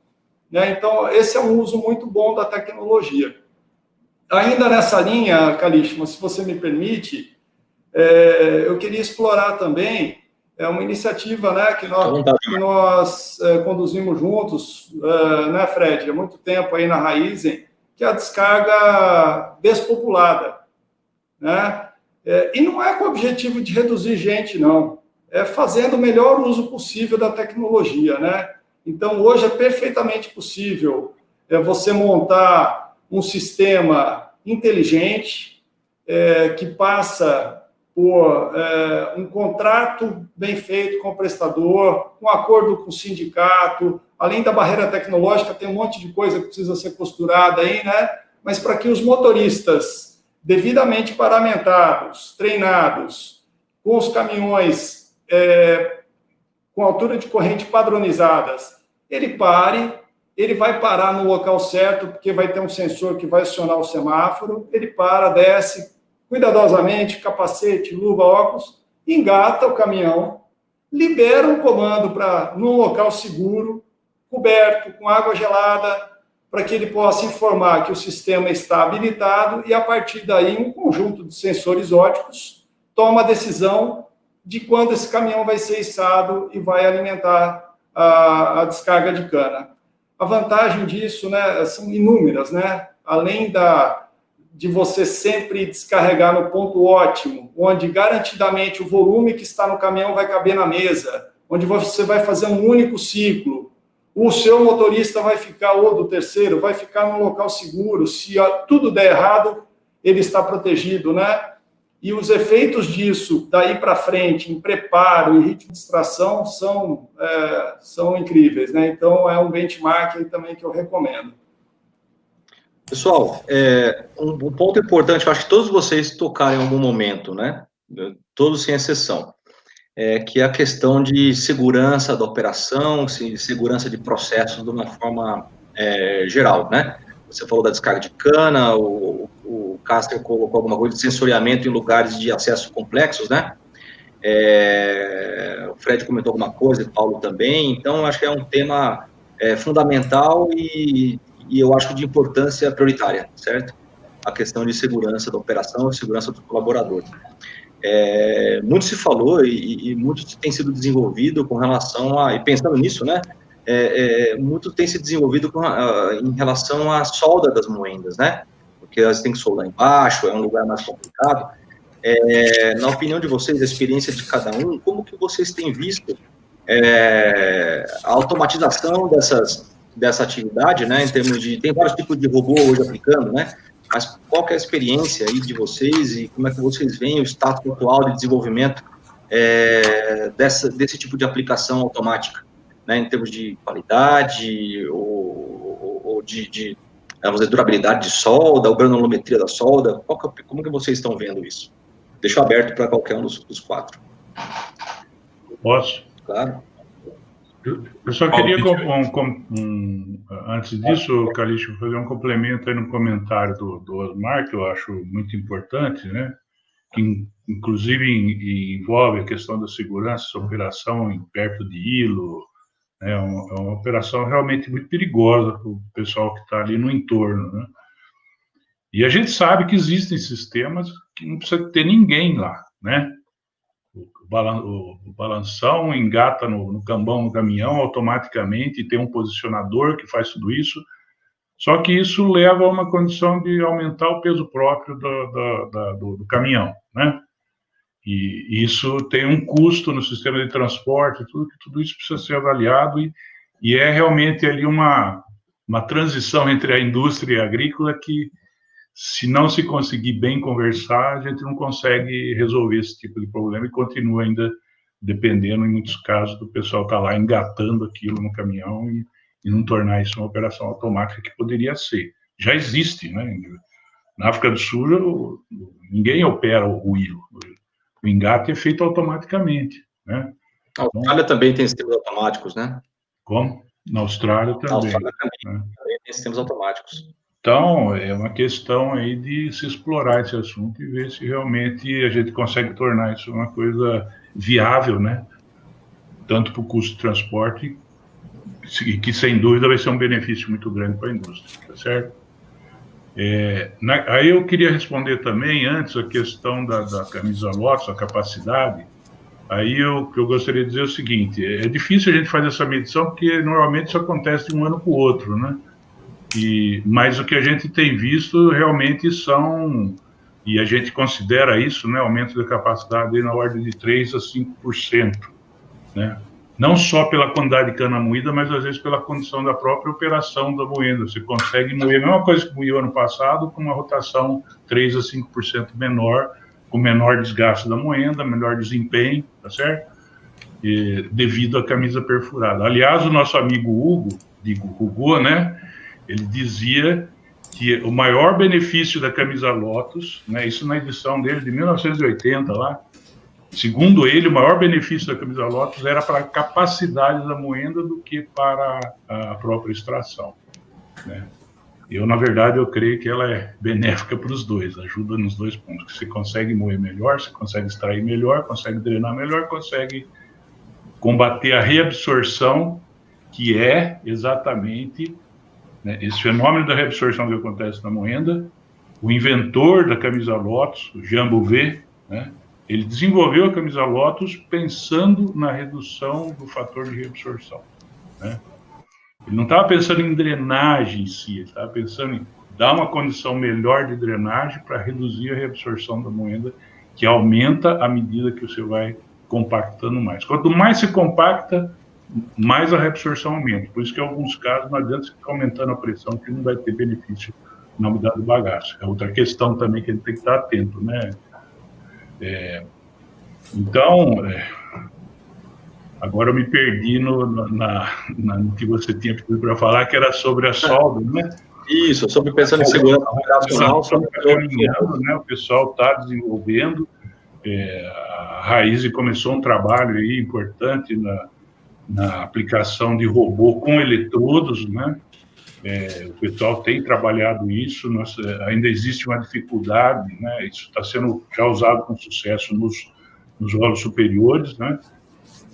Né? Então, esse é um uso muito bom da tecnologia. Ainda nessa linha, Calixto, se você me permite, eu queria explorar também uma iniciativa, né, que nós conduzimos juntos, né, Fred, há muito tempo aí na Raizen, que é a descarga despopulada. Né? E não é com o objetivo de reduzir gente, não. É fazendo o melhor uso possível da tecnologia, né? Então, hoje é perfeitamente possível você montar um sistema inteligente que passa por um contrato bem feito com o prestador, um acordo com o sindicato, além da barreira tecnológica, tem um monte de coisa que precisa ser costurada aí, né? Mas para que os motoristas devidamente paramentados, treinados, com os caminhões com altura de corrente padronizadas, ele vai parar no local certo, porque vai ter um sensor que vai acionar o semáforo, ele para, desce, cuidadosamente, capacete, luva, óculos, engata o caminhão, libera um comando para num local seguro, coberto, com água gelada, para que ele possa informar que o sistema está habilitado e, a partir daí, um conjunto de sensores óticos toma a decisão de quando esse caminhão vai ser içado e vai alimentar a descarga de cana. A vantagem disso, né, são inúmeras, né? Além de você sempre descarregar no ponto ótimo, onde garantidamente o volume que está no caminhão vai caber na mesa, onde você vai fazer um único ciclo, o seu motorista vai ficar, ou do terceiro, vai ficar num local seguro, se tudo der errado, ele está protegido, né? E os efeitos disso, daí para frente, em preparo e ritmo de extração, são incríveis, né? Então, é um benchmark aí também que eu recomendo. Pessoal, um ponto importante, eu acho que todos vocês tocaram em algum momento, né? Todos sem exceção, que é a questão de segurança da operação, segurança de processos de uma forma geral, né? Você falou da descarga de cana, o Caster colocou alguma coisa de sensoriamento em lugares de acesso complexos, né? O Fred comentou alguma coisa, o Paulo também. Então, acho que é um tema fundamental e eu acho que de importância prioritária, certo? A questão de segurança da operação e segurança do colaborador. Muito se falou e muito tem sido desenvolvido com relação a... E pensando nisso, né? Muito tem se desenvolvido em relação à solda das moendas, né? Porque elas têm que soldar embaixo, é um lugar mais complicado. Na opinião de vocês, a experiência de cada um, como que vocês têm visto a automatização dessa atividade, né? Em termos de... Tem vários tipos de robô hoje aplicando, né? Mas qual que é a experiência aí de vocês e como é que vocês veem o status atual de desenvolvimento desse tipo de aplicação automática? Né, em termos de qualidade, ou de vamos dizer, durabilidade de solda, ou granulometria da solda, como que vocês estão vendo isso? Deixo aberto para qualquer um dos quatro. Posso? Claro. Eu só queria, antes disso, Calixto, fazer um complemento aí no comentário do Osmar, que eu acho muito importante, né? Que inclusive envolve a questão da segurança, operação perto de hilo. É uma operação realmente muito perigosa para o pessoal que está ali no entorno, né? E a gente sabe que existem sistemas que não precisa ter ninguém lá, né? o balanção, engata no cambão do caminhão automaticamente, e tem um posicionador que faz tudo isso. Só que isso leva a uma condição de aumentar o peso próprio do caminhão, né? E isso tem um custo no sistema de transporte, tudo isso precisa ser avaliado, e é realmente ali uma transição entre a indústria agrícola que, se não se conseguir bem conversar, a gente não consegue resolver esse tipo de problema e continua ainda dependendo, em muitos casos, do pessoal estar lá engatando aquilo no caminhão e não tornar isso uma operação automática que poderia ser. Já existe, né? Na África do Sul, ninguém opera o hilo. O engate é feito automaticamente, né? A Austrália também tem sistemas automáticos, né? Como? Na Austrália também. Na Austrália também, né? também tem sistemas automáticos. Então, é uma questão aí de se explorar esse assunto e ver se realmente a gente consegue tornar isso uma coisa viável, né? Tanto para o custo de transporte, que sem dúvida vai ser um benefício muito grande para a indústria, tá certo? Aí eu queria responder também, antes, a questão da camisa Lotus, a capacidade. Aí eu gostaria de dizer o seguinte: é difícil a gente fazer essa medição, porque normalmente isso acontece de um ano para o outro, né? Mas o que a gente tem visto realmente e a gente considera isso, né, aumento da capacidade na ordem de 3% a 5%, né? Não só pela quantidade de cana moída, mas às vezes pela condição da própria operação da moenda. Você consegue moer a mesma coisa que moeu ano passado, com uma rotação 3% a 5% menor, com menor desgaste da moenda, melhor desempenho, tá certo? Devido à camisa perfurada. Aliás, o nosso amigo Hugo, né, ele dizia que o maior benefício da camisa Lotus, né, isso na edição dele de 1980 lá, segundo ele, o maior benefício da camisa Lotus era para a capacidade da moenda do que para a própria extração, né? Na verdade, eu creio que ela é benéfica para os dois, ajuda nos dois pontos. Você consegue moer melhor, você consegue extrair melhor, consegue drenar melhor, consegue combater a reabsorção, que é exatamente, né, esse fenômeno da reabsorção que acontece na moenda. O inventor da camisa Lotus, o Jean Bouvet, né, ele desenvolveu a camisa Lotus pensando na redução do fator de reabsorção, né? Ele não estava pensando em drenagem em si, ele estava pensando em dar uma condição melhor de drenagem para reduzir a reabsorção da moenda, que aumenta à medida que você vai compactando mais. Quanto mais se compacta, mais a reabsorção aumenta. Por isso que em alguns casos não adianta você ficar aumentando a pressão, que não vai ter benefício na umidade do bagaço. É outra questão também que a gente tem que estar atento, né? Agora eu me perdi no que você tinha pedido para falar, que era sobre a solda, né? Isso, sobre pensando em segurança operacional. Né? O pessoal está desenvolvendo, a Raízen começou um trabalho aí importante na aplicação de robô com eletrodos, né? O pessoal tem trabalhado isso, ainda existe uma dificuldade, né? Isso está sendo já usado com sucesso nos rolos superiores, né?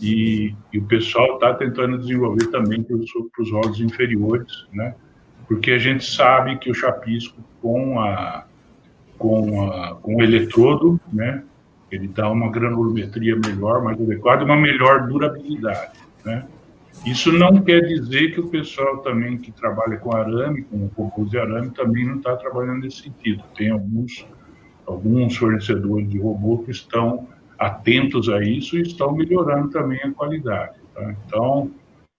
E o pessoal está tentando desenvolver também para os rolos inferiores, né? Porque a gente sabe que o chapisco com o eletrodo, né, ele dá uma granulometria melhor, mais adequada, e uma melhor durabilidade, né? Isso não quer dizer que o pessoal também que trabalha com arame, com robôs de arame, também não está trabalhando nesse sentido. Tem alguns fornecedores de robô que estão atentos a isso e estão melhorando também a qualidade, tá? Então,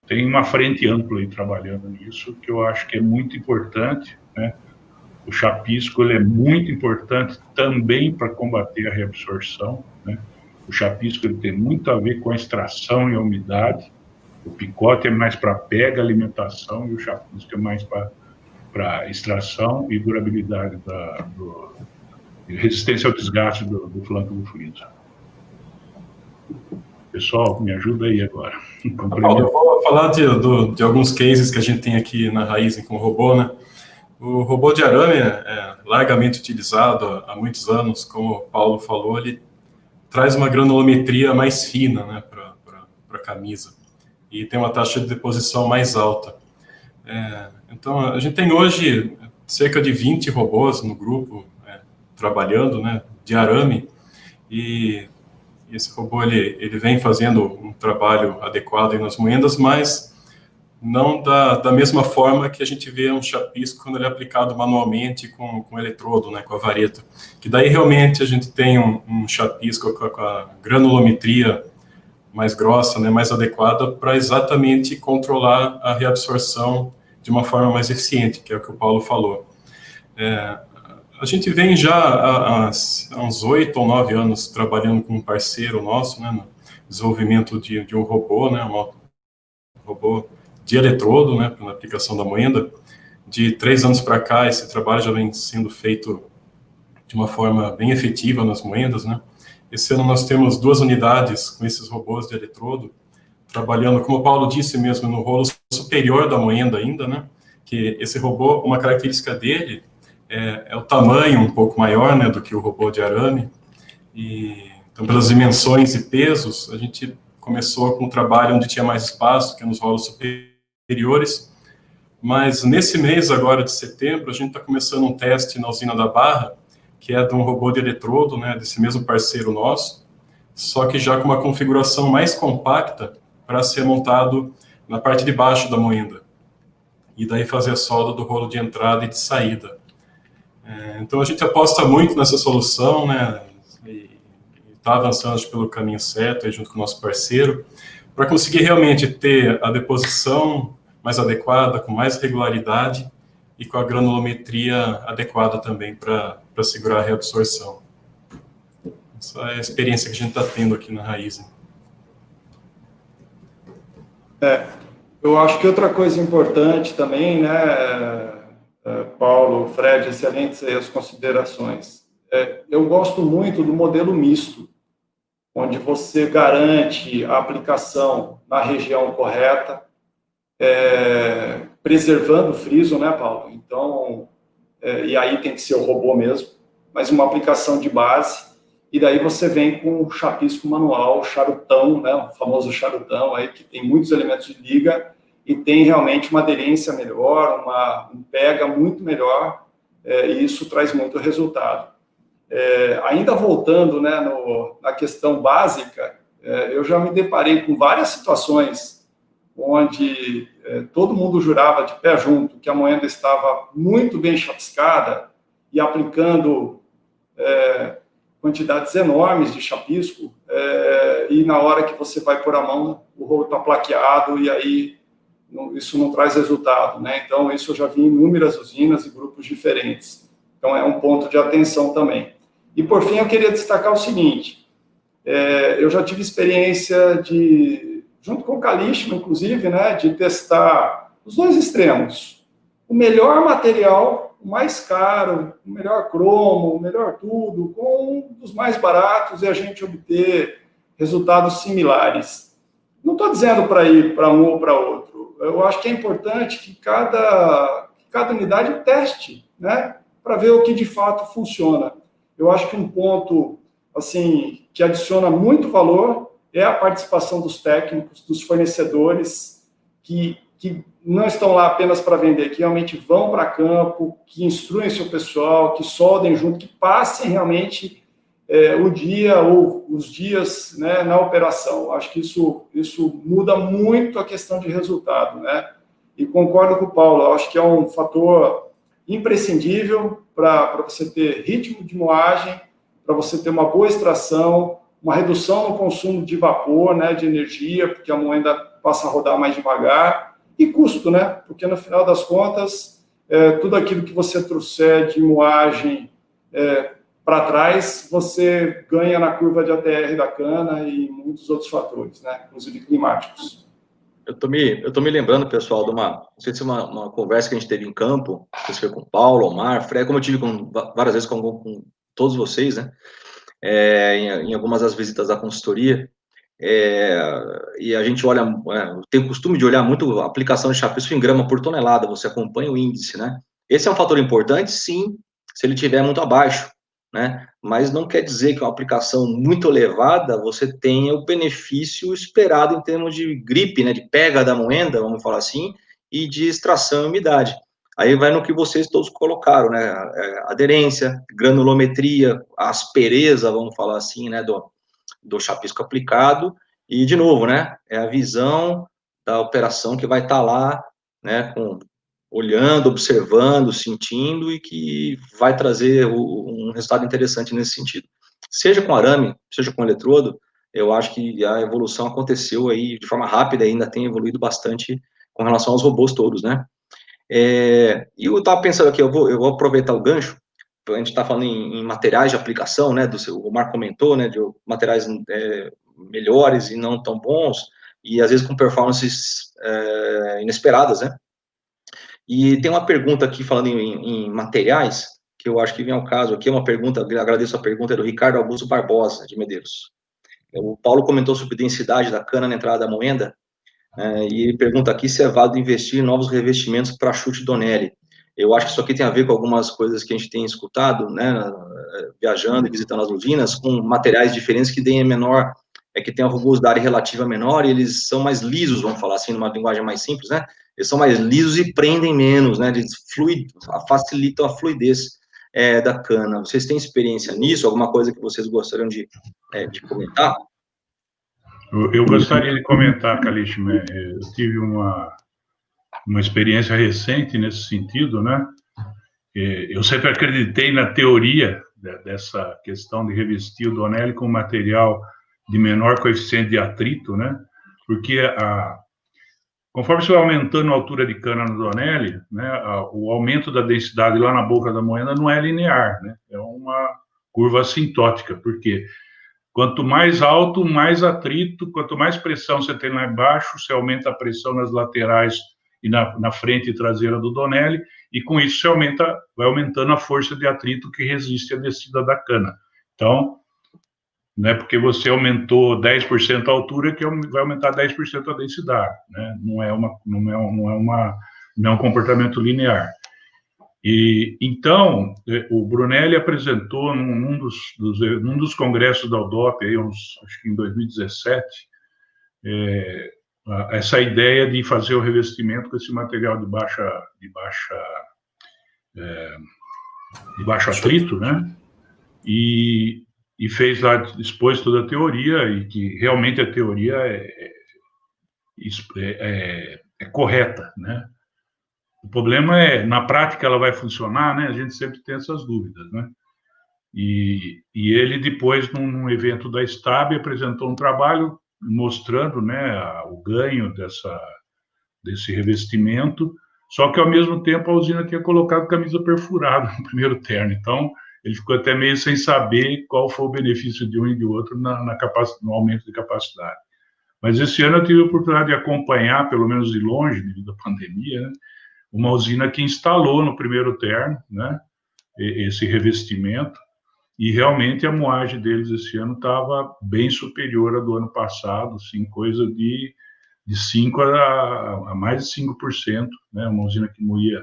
tem uma frente ampla aí trabalhando nisso, que eu acho que é muito importante, né? O chapisco, ele é muito importante também para combater a reabsorção, né? O chapisco, ele tem muito a ver com a extração e a umidade. O picote é mais para pega, alimentação, e o chapisco é mais para extração e durabilidade resistência ao desgaste do flanco do fluido. Pessoal, me ajuda aí agora. Paulo, eu vou falar de alguns cases que a gente tem aqui na Raízen com o robô, né? O robô de arame é largamente utilizado há muitos anos, como o Paulo falou, ele traz uma granulometria mais fina, né, para a camisa, e tem uma taxa de deposição mais alta. Então, a gente tem hoje cerca de 20 robôs no grupo trabalhando, né, de arame, e esse robô, ele vem fazendo um trabalho adequado aí nas moendas, mas não da mesma forma que a gente vê um chapisco quando ele é aplicado manualmente com eletrodo, né, com a vareta. Que daí realmente a gente tem um chapisco com a granulometria mais grossa, né, mais adequada para exatamente controlar a reabsorção de uma forma mais eficiente, que é o que o Paulo falou. A gente vem já há uns 8 ou 9 anos trabalhando com um parceiro nosso, né, no desenvolvimento de um robô, né, um robô de eletrodo, né, na aplicação da moenda. De 3 anos para cá, esse trabalho já vem sendo feito de uma forma bem efetiva nas moendas, né. Esse ano nós temos 2 unidades com esses robôs de eletrodo, trabalhando, como o Paulo disse mesmo, no rolo superior da moenda ainda, né, que esse robô, uma característica dele é o tamanho um pouco maior, né, do que o robô de arame, e então pelas dimensões e pesos, a gente começou com um trabalho onde tinha mais espaço, que é nos rolos superiores, mas nesse mês agora de setembro, a gente está começando um teste na usina da Barra, que é de um robô de eletrodo, né, desse mesmo parceiro nosso, só que já com uma configuração mais compacta para ser montado na parte de baixo da moenda, e daí fazer a solda do rolo de entrada e de saída. Então a gente aposta muito nessa solução, né, e está avançando pelo caminho certo, aí, junto com o nosso parceiro, para conseguir realmente ter a deposição mais adequada, com mais regularidade e com a granulometria adequada também para segurar a reabsorção. Essa é a experiência que a gente está tendo aqui na Raízen. Eu acho que outra coisa importante também, né, Paulo, Fred, excelentes aí as considerações. Eu gosto muito do modelo misto, onde você garante a aplicação na região correta, preservando o friso, né, Paulo? Então, e aí tem que ser o robô mesmo, mas uma aplicação de base, e daí você vem com o chapisco manual, o charutão, né, o famoso charutão aí, que tem muitos elementos de liga, e tem realmente uma aderência melhor, um pega muito melhor, e isso traz muito resultado. Ainda voltando, né, na questão básica, eu já me deparei com várias situações onde todo mundo jurava de pé junto que a moenda estava muito bem chapiscada e aplicando quantidades enormes de chapisco, e na hora que você vai pôr a mão, o rolo está plaqueado e aí isso não traz resultado, né? Então, isso eu já vi em inúmeras usinas e grupos diferentes. Então, é um ponto de atenção também. E, por fim, eu queria destacar o seguinte, eu já tive experiência junto com o Calixto, inclusive, né, de testar os dois extremos. O melhor material, o mais caro, o melhor cromo, o melhor tudo, com um dos mais baratos e a gente obter resultados similares. Não estou dizendo para ir para um ou para outro. Eu acho que é importante que cada unidade teste, né, para ver o que de fato funciona. Eu acho que um ponto assim que adiciona muito valor é a participação dos técnicos, dos fornecedores, que não estão lá apenas para vender, que realmente vão para campo, que instruem seu pessoal, que soldem junto, que passem realmente o dia ou os dias, né, na operação. Acho que isso muda muito a questão de resultado, né? E concordo com o Paulo, acho que é um fator imprescindível para você ter ritmo de moagem, para você ter uma boa extração, uma redução no consumo de vapor, né, de energia, porque a moenda passa a rodar mais devagar, e custo, né? Porque no final das contas, tudo aquilo que você trouxer de moagem para trás, você ganha na curva de ATR da cana e muitos outros fatores, né, inclusive climáticos. Eu tô me lembrando, pessoal, não sei se é uma conversa que a gente teve em campo, não sei se foi com o Paulo, Omar, Fred, como eu tive várias vezes com todos vocês, né, em algumas das visitas da consultoria, e a gente olha, tem o costume de olhar muito a aplicação de chapisco em grama por tonelada, você acompanha o índice, né, esse é um fator importante, sim, se ele estiver muito abaixo, né? Mas não quer dizer que uma aplicação muito elevada você tenha o benefício esperado em termos de gripe, né, de pega da moenda, vamos falar assim, e de extração e umidade. Aí vai no que vocês todos colocaram, né, aderência, granulometria, aspereza, vamos falar assim, né, do chapisco aplicado, e, de novo, né, é a visão da operação que vai estar lá, né, olhando, observando, sentindo, e que vai trazer um resultado interessante nesse sentido. Seja com arame, seja com eletrodo, eu acho que a evolução aconteceu aí de forma rápida, ainda tem evoluído bastante com relação aos robôs todos, né? E eu estava pensando aqui, eu vou aproveitar o gancho, a gente está falando em materiais de aplicação, né, o Marco comentou, né, de materiais melhores e não tão bons, e às vezes com performances inesperadas, né? E tem uma pergunta aqui, falando em materiais, que eu acho que vem ao caso aqui, uma pergunta, agradeço a pergunta, do Ricardo Augusto Barbosa, de Medeiros. O Paulo comentou sobre densidade da cana na entrada da moenda, e ele pergunta aqui se é válido investir em novos revestimentos para chute Donelli. Eu acho que isso aqui tem a ver com algumas coisas que a gente tem escutado, né, viajando e visitando as usinas, com materiais diferentes que deem menor, que tem uma rugosidade relativa menor, e eles são mais lisos, vamos falar assim, numa linguagem mais simples, né? Eles são mais lisos e prendem menos, né? Eles facilitam a fluidez da cana. Vocês têm experiência nisso? Alguma coisa que vocês gostariam de comentar? Eu gostaria de comentar, Calixto, eu tive uma experiência recente nesse sentido, né? Eu sempre acreditei na teoria dessa questão de revestir o Donelli com material de menor coeficiente de atrito, né? Porque conforme você vai aumentando a altura de cana no Donelli, né, o aumento da densidade lá na boca da moenda não é linear, né? É uma curva assintótica, porque quanto mais alto, mais atrito, quanto mais pressão você tem lá embaixo, você aumenta a pressão nas laterais e na frente e traseira do Donelli, e com isso você vai aumentando a força de atrito que resiste à descida da cana. Então, não é porque você aumentou 10% a altura que vai aumentar 10% a densidade, né? Não é um comportamento linear. E então o Brunelli apresentou num dos congressos da UDOP, aí, acho que em 2017, essa ideia de fazer o revestimento com esse material de baixo atrito, né? E fez lá, expôs toda a teoria, e que realmente a teoria é correta, né? O problema na prática ela vai funcionar, né? A gente sempre tem essas dúvidas, né? E ele depois, num evento da STAB, apresentou um trabalho mostrando, né, o ganho desse revestimento, só que ao mesmo tempo a usina tinha colocado camisa perfurada no primeiro terno, então ele ficou até meio sem saber qual foi o benefício de um e de outro no aumento de capacidade. Mas esse ano eu tive a oportunidade de acompanhar, pelo menos de longe, devido à pandemia, né, uma usina que instalou no primeiro terno, né, esse revestimento, e realmente a moagem deles esse ano estava bem superior à do ano passado, assim, coisa de 5% a mais de 5%, né, uma usina que moía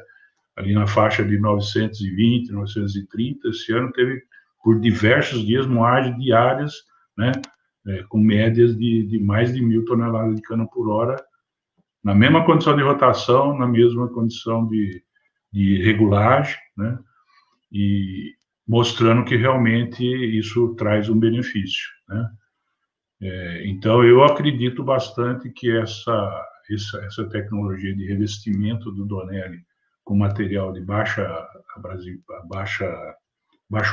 ali na faixa de 920, 930, esse ano teve, por diversos dias, moagens diárias, né, com médias de mais de 1.000 toneladas de cana por hora, na mesma condição de rotação, na mesma condição de regulagem, né, e mostrando que realmente isso traz um benefício, né. Então, eu acredito bastante que essa tecnologia de revestimento do Donelli com material de baixo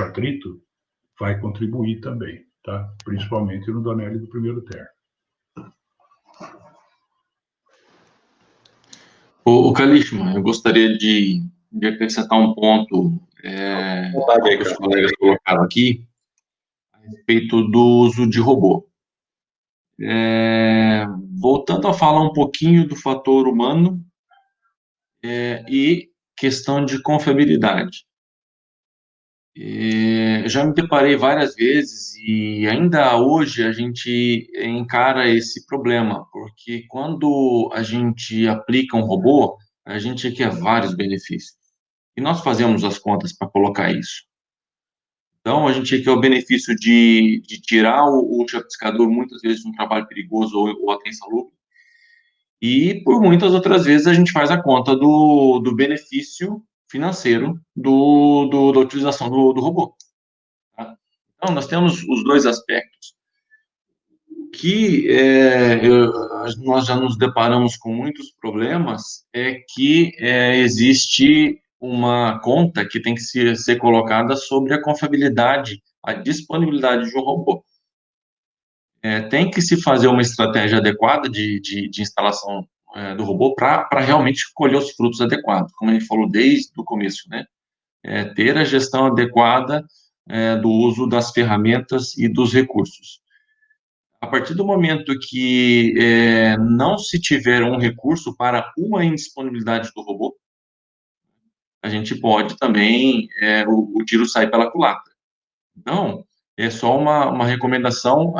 atrito vai contribuir também, tá? Principalmente no Donelli do primeiro terno. O Calixto, eu gostaria de acrescentar um ponto que os colegas colocaram aqui a respeito do uso de robô. Voltando a falar um pouquinho do fator humano e questão de confiabilidade. Já me deparei várias vezes e ainda hoje a gente encara esse problema, porque quando a gente aplica um robô, a gente quer vários benefícios. E nós fazemos as contas para colocar isso. Então, a gente quer o benefício de tirar o chapiscador, muitas vezes, de um trabalho perigoso ou até insalubre. E, por muitas outras vezes, a gente faz a conta do benefício financeiro da utilização do robô. Tá? Então, nós temos os dois aspectos. que nós já nos deparamos com muitos problemas é que existe uma conta que tem que ser colocada sobre a confiabilidade, a disponibilidade de um robô. Tem que se fazer uma estratégia adequada de instalação do robô para realmente colher os frutos adequados, como a gente falou desde o começo, né? Ter a gestão adequada do uso das ferramentas e dos recursos. A partir do momento que não se tiver um recurso para uma indisponibilidade do robô, a gente pode também, o tiro sai pela culatra. Então, é só uma recomendação,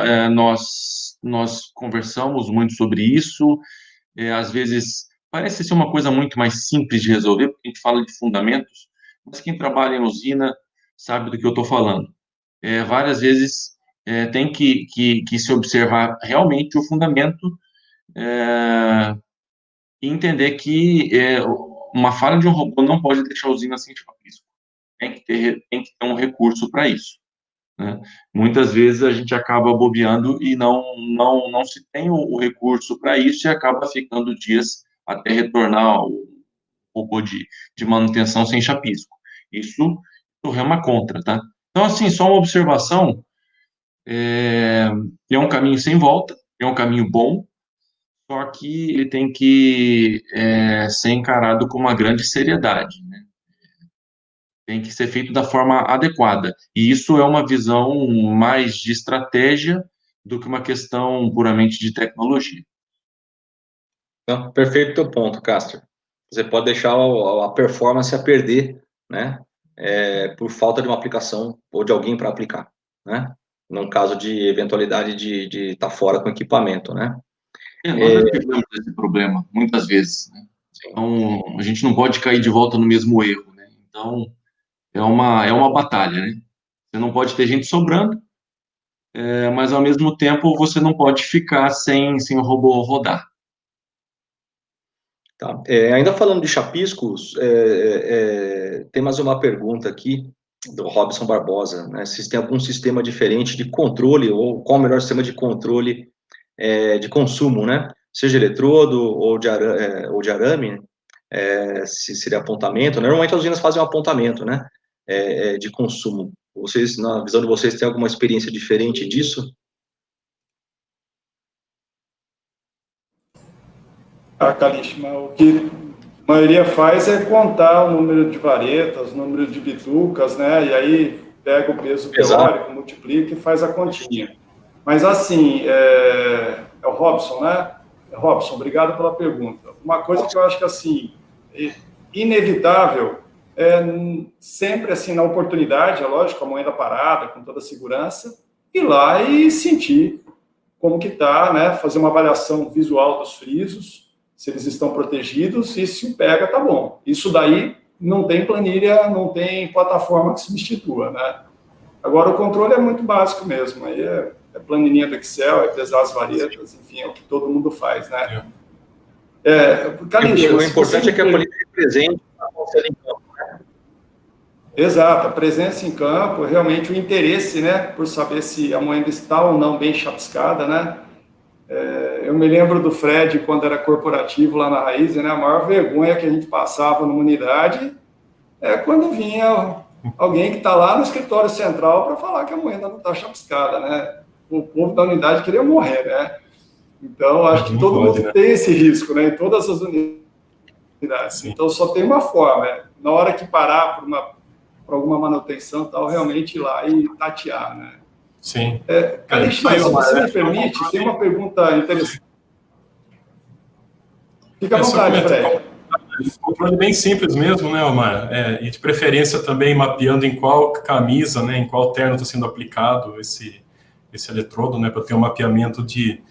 nós conversamos muito sobre isso, às vezes parece ser uma coisa muito mais simples de resolver, porque a gente fala de fundamentos, mas quem trabalha em usina sabe do que eu estou falando. Várias vezes tem que se observar realmente o fundamento e entender que uma falha de um robô não pode deixar a usina sem chapisco. Tem que ter um recurso para isso, né? Muitas vezes a gente acaba bobeando e não se tem o recurso para isso e acaba ficando dias até retornar o robô de manutenção sem chapisco. Isso rema contra, tá? Então, assim, só uma observação, é um caminho sem volta, é um caminho bom, só que ele tem que ser encarado com uma grande seriedade, né? Tem que ser feito da forma adequada. E isso é uma visão mais de estratégia do que uma questão puramente de tecnologia. Então, perfeito o teu ponto, Castro. Você pode deixar a performance a perder, né? Por falta de uma aplicação ou de alguém para aplicar, né? Num caso de eventualidade de estar fora com equipamento, né? Nós já tivemos esse problema, muitas vezes, né? Então, a gente não pode cair de volta no mesmo erro, né? Então, é uma batalha, né? Você não pode ter gente sobrando, mas, ao mesmo tempo, você não pode ficar sem o robô rodar. Tá. Ainda falando de chapiscos, tem mais uma pergunta aqui do Robson Barbosa, né? Se tem algum sistema diferente de controle, ou qual o melhor sistema de controle de consumo, né? Seja eletrodo ou de arame, se seria apontamento. Normalmente as usinas fazem um apontamento, né? De consumo. Vocês, na visão de vocês, tem alguma experiência diferente disso? Calixto, mas o que a maioria faz é contar o número de varetas, o número de bitucas, né? E aí pega o peso teórico, multiplica e faz a continha. Mas assim, é o Robson, né? Robson, obrigado pela pergunta. Uma coisa que eu acho que, assim, inevitável, sempre, assim, na oportunidade, é lógico, a moeda parada, com toda a segurança, ir lá e sentir como que está, né? Fazer uma avaliação visual dos frisos, se eles estão protegidos, e se pega, tá bom. Isso daí não tem planilha, não tem plataforma que substitua, né? Agora, o controle é muito básico mesmo, aí é planilhinha do Excel, é pesar as varetas, enfim, é o que todo mundo faz, né? O importante é que a planilha represente a acontecer em campo, né? Exato, a presença em campo, realmente o interesse, né, por saber se a moeda está ou não bem chapiscada, né? Eu me lembro do Fred, quando era corporativo lá na Raiz, né? A maior vergonha que a gente passava numa unidade quando vinha alguém que está lá no escritório central para falar que a moeda não está chapiscada, né? O povo da unidade queria morrer, né? Então, acho que todo mundo tem esse risco, né? Em todas as unidades. Sim. Então, só tem uma forma, na hora que parar por alguma manutenção tal, realmente ir lá e tatear, né? Sim. Calixto, se você me permite, tem uma pergunta interessante. Fica à vontade, Fred. Um controle bem simples mesmo, né, Omar? E de preferência também mapeando em qual camisa, né, em qual terno está sendo aplicado esse eletrodo, né, para ter um mapeamento de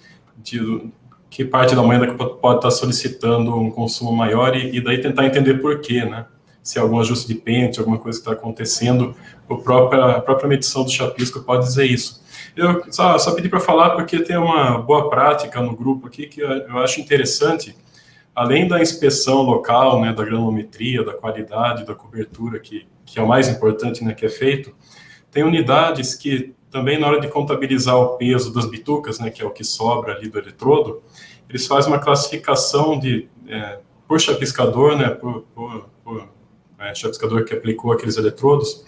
que parte da moeda que pode estar solicitando um consumo maior e daí tentar entender por quê, né? Se é algum ajuste de pente, alguma coisa que está acontecendo, a própria medição do chapisco pode dizer isso. Eu só pedi para falar porque tem uma boa prática no grupo aqui que eu acho interessante, além da inspeção local, né, da granulometria, da qualidade, da cobertura, que é o mais importante, né, que é feito, tem unidades que também na hora de contabilizar o peso das bitucas, né, que é o que sobra ali do eletrodo, eles fazem uma classificação por chapiscador, né, por chapiscador que aplicou aqueles eletrodos,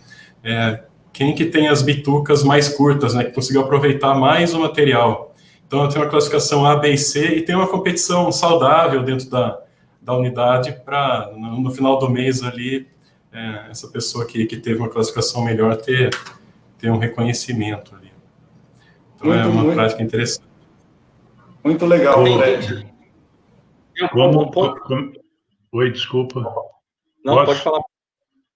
quem que tem as bitucas mais curtas, né, que conseguiu aproveitar mais o material. Então, tem uma classificação A, B e C, e tem uma competição saudável dentro da unidade para, no final do mês ali, essa pessoa que teve uma classificação melhor ter um reconhecimento ali. Então, é uma prática interessante. Muito legal, Fred. Oi, desculpa. Não, Posso? pode falar.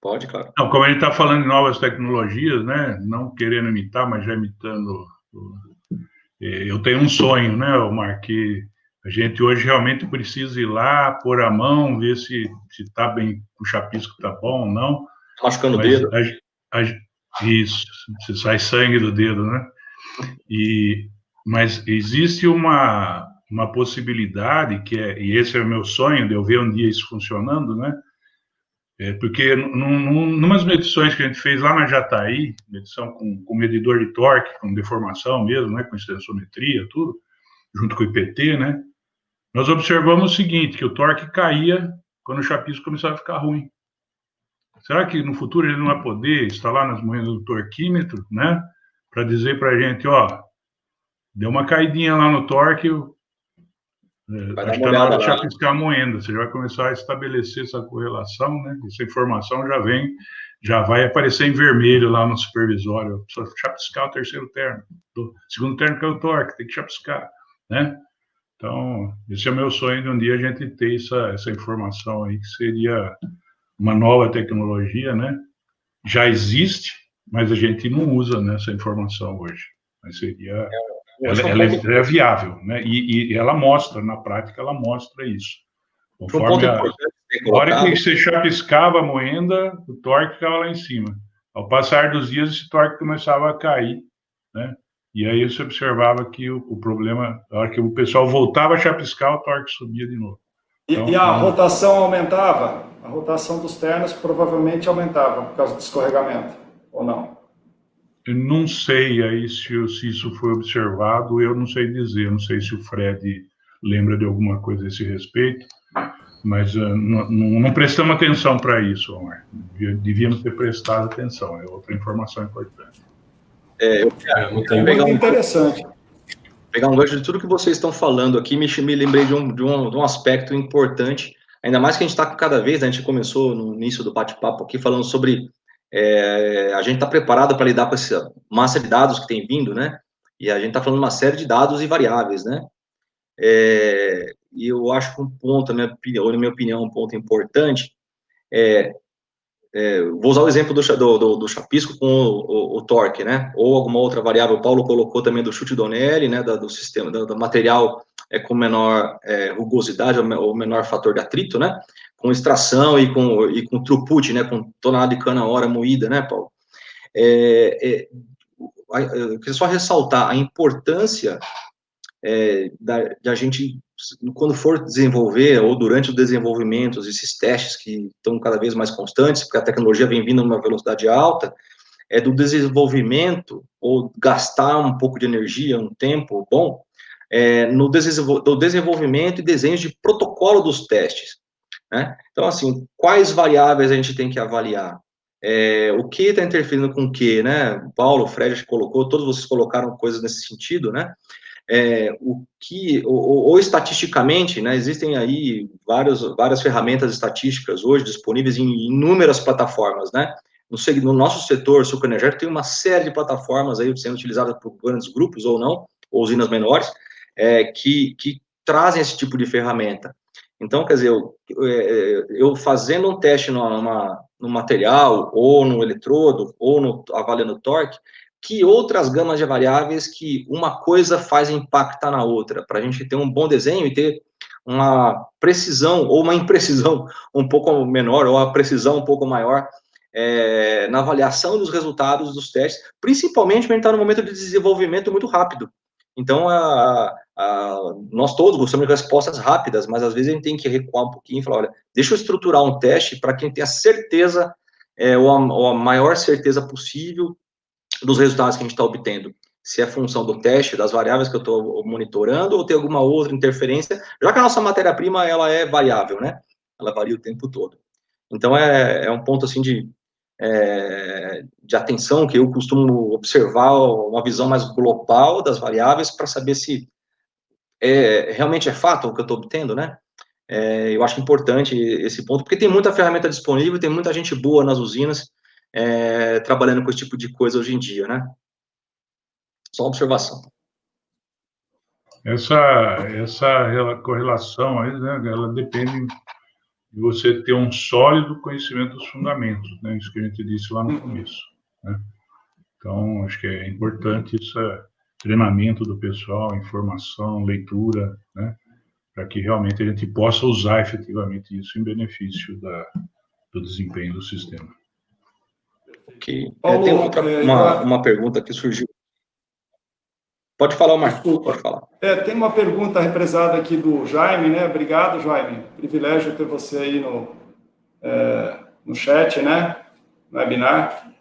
Pode, claro. Não, como a gente está falando de novas tecnologias, né? Não querendo imitar, mas já imitando. Eu tenho um sonho, né, Omar, que a gente hoje realmente precisa ir lá, pôr a mão, ver se está bem, o chapisco está bom ou não. Machucando o dedo. Isso, se sai sangue do dedo, né? Mas existe uma possibilidade, e esse é o meu sonho, de eu ver um dia isso funcionando, né? Porque numas medições que a gente fez lá na Jataí, medição com medidor de torque, com deformação mesmo, né, com extensometria, tudo, junto com o IPT, né, nós observamos o seguinte, que o torque caía quando o chapisco começava a ficar ruim. Será que no futuro ele não vai poder instalar nas moedas do torquímetro, né, para dizer para a gente, ó, deu uma caidinha lá no torque, acho que está na hora de chapiscar a moenda, você já vai começar a estabelecer essa correlação, né? Essa informação já vai aparecer em vermelho lá no supervisório, precisa chapiscar o terceiro terno, o segundo terno que é o torque, tem que chapiscar, né? Então, esse é o meu sonho de um dia a gente ter essa informação aí, que seria uma nova tecnologia, né? Já existe, mas a gente não usa, né, essa informação hoje, mas seria... Ela é viável, né? E ela mostra, na prática, ela mostra isso. Conforme a hora que você chapiscava a moenda, o torque ficava lá em cima. Ao passar dos dias, esse torque começava a cair, né? E aí você observava que o problema, na hora que o pessoal voltava a chapiscar, o torque subia de novo. Então, e a rotação aumentava? A rotação dos ternos provavelmente aumentava por causa do escorregamento, ou não? Eu não sei aí se isso foi observado, eu não sei dizer, não sei se o Fred lembra de alguma coisa a esse respeito, mas não prestamos atenção para isso, Omar. Devíamos ter prestado atenção, é outra informação importante. Eu tenho muito interessante. Pegar um gancho de tudo que vocês estão falando aqui, me lembrei de um aspecto importante, ainda mais que a gente está cada vez, né, a gente começou no início do bate-papo aqui falando sobre a gente está preparado para lidar com essa massa de dados que tem vindo, né? E a gente está falando uma série de dados e variáveis, né? E eu acho que um ponto, na minha opinião, um ponto importante vou usar o exemplo do chapisco com o torque, né? Ou alguma outra variável. O Paulo colocou também do chute Donnelly, né? Do sistema, do material com menor rugosidade ou menor fator de atrito, né? Com extração e com throughput, né, com tonelada de cana a hora moída, né, Paulo? Eu queria só ressaltar a importância da gente, quando for desenvolver, ou durante o desenvolvimento, esses testes que estão cada vez mais constantes, porque a tecnologia vem vindo numa velocidade alta, do desenvolvimento, ou gastar um pouco de energia, um tempo bom, do desenvolvimento e desenho de protocolo dos testes. Né? Então, assim, quais variáveis a gente tem que avaliar? O que está interferindo com o que, né? O Paulo, o Fred colocou, todos vocês colocaram coisas nesse sentido, né? Ou estatisticamente, né? Existem aí várias ferramentas estatísticas hoje disponíveis em inúmeras plataformas, né? No nosso setor sucroenergético tem uma série de plataformas aí sendo utilizadas por grandes grupos ou não, ou usinas menores, que trazem esse tipo de ferramenta. Então, quer dizer, eu fazendo um teste no material, ou no eletrodo, ou avaliando o torque, que outras gamas de variáveis que uma coisa faz impactar na outra, para a gente ter um bom desenho e ter uma precisão, ou uma imprecisão um pouco menor, ou a precisão um pouco maior na avaliação dos resultados dos testes, principalmente quando a gente está num momento de desenvolvimento muito rápido. Então, nós todos gostamos de respostas rápidas, mas às vezes a gente tem que recuar um pouquinho e falar, olha, deixa eu estruturar um teste para quem tenha certeza, ou a maior certeza possível, dos resultados que a gente está obtendo. Se é função do teste, das variáveis que eu estou monitorando, ou tem alguma outra interferência, já que a nossa matéria-prima, ela é variável, né? Ela varia o tempo todo. Então, é um ponto, assim, de atenção que eu costumo observar, uma visão mais global das variáveis, para saber se realmente é fato o que eu estou obtendo, né? Eu acho importante esse ponto, porque tem muita ferramenta disponível, tem muita gente boa nas usinas, trabalhando com esse tipo de coisa hoje em dia, né? Só uma observação. Essa correlação aí, né, ela depende de você ter um sólido conhecimento dos fundamentos, né, isso que a gente disse lá no começo, né? Então, acho que é importante esse treinamento do pessoal, informação, leitura, né, para que realmente a gente possa usar efetivamente isso em benefício do desempenho do sistema. Okay. Tem uma pergunta que surgiu. Pode falar, Marcos. Pode falar. Tem uma pergunta represada aqui do Jaime, né? Obrigado, Jaime. Privilégio ter você aí no chat, né? No webinar.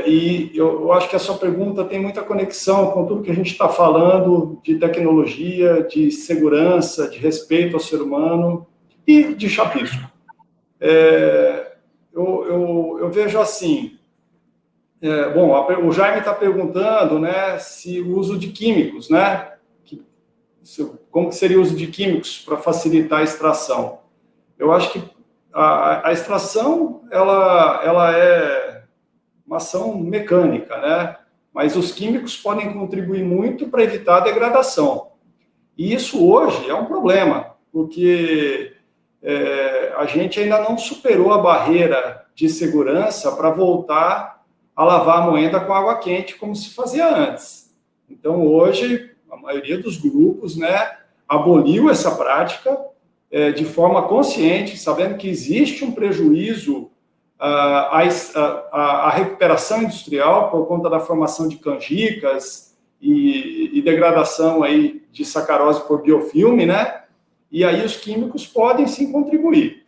E eu acho que a sua pergunta tem muita conexão com tudo que a gente está falando de tecnologia, de segurança, de respeito ao ser humano e de chapisco. Eu vejo assim. O Jaime está perguntando, né, se o uso de químicos, né, como que seria o uso de químicos para facilitar a extração. Eu acho que a extração, ela é uma ação mecânica, né, mas os químicos podem contribuir muito para evitar a degradação. E isso hoje é um problema, porque a gente ainda não superou a barreira de segurança para voltar a lavar a moenda com água quente, como se fazia antes. Então, hoje, a maioria dos grupos, né, aboliu essa prática de forma consciente, sabendo que existe um prejuízo à recuperação industrial por conta da formação de canjicas e degradação aí de sacarose por biofilme, né? E aí os químicos podem sim contribuir.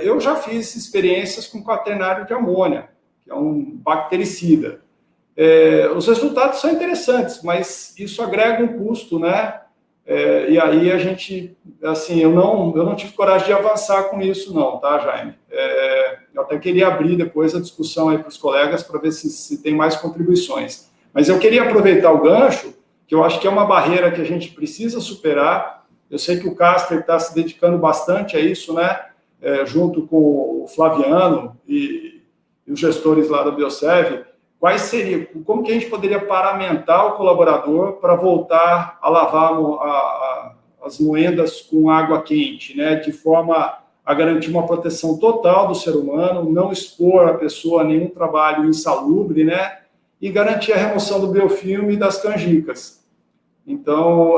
Eu já fiz experiências com quaternário de amônia, que é um bactericida. Os resultados são interessantes, mas isso agrega um custo, né? E aí a gente, assim, eu não tive coragem de avançar com isso não, tá, Jaime? Eu até queria abrir depois a discussão aí para os colegas para ver se tem mais contribuições. Mas eu queria aproveitar o gancho, que eu acho que é uma barreira que a gente precisa superar. Eu sei que o Caster está se dedicando bastante a isso, né? Junto com o Flaviano e os gestores lá da Biosev, como que a gente poderia paramentar o colaborador para voltar a lavar as moendas com água quente, né, de forma a garantir uma proteção total do ser humano, não expor a pessoa a nenhum trabalho insalubre, né, e garantir a remoção do biofilme e das canjicas. Então,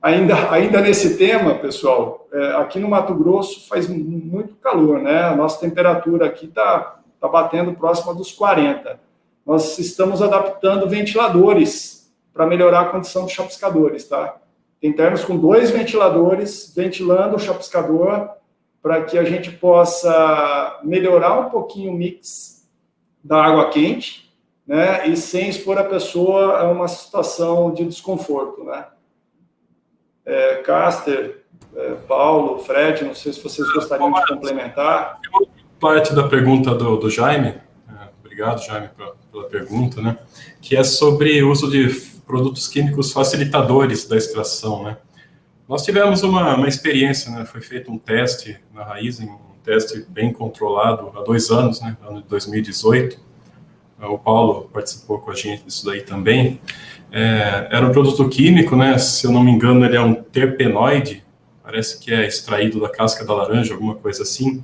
ainda nesse tema, pessoal, aqui no Mato Grosso faz muito calor, né, a nossa temperatura aqui está batendo próxima dos 40. Nós estamos adaptando ventiladores para melhorar a condição dos chapiscadores, tá? Tem termos com 2 ventiladores ventilando o chapiscador para que a gente possa melhorar um pouquinho o mix da água quente, né? E sem expor a pessoa a uma situação de desconforto, né? Caster, Paulo, Fred, não sei se vocês gostariam de complementar. Parte da pergunta do Jaime, obrigado, Jaime, pela pergunta, né, que é sobre o uso de produtos químicos facilitadores da extração, né. Nós tivemos uma experiência, né, foi feito um teste na Raízen, um teste bem controlado há 2 anos, né, ano de 2018, o Paulo participou com a gente disso daí também. Era um produto químico, né, se eu não me engano ele é um terpenoide, parece que é extraído da casca da laranja, alguma coisa assim.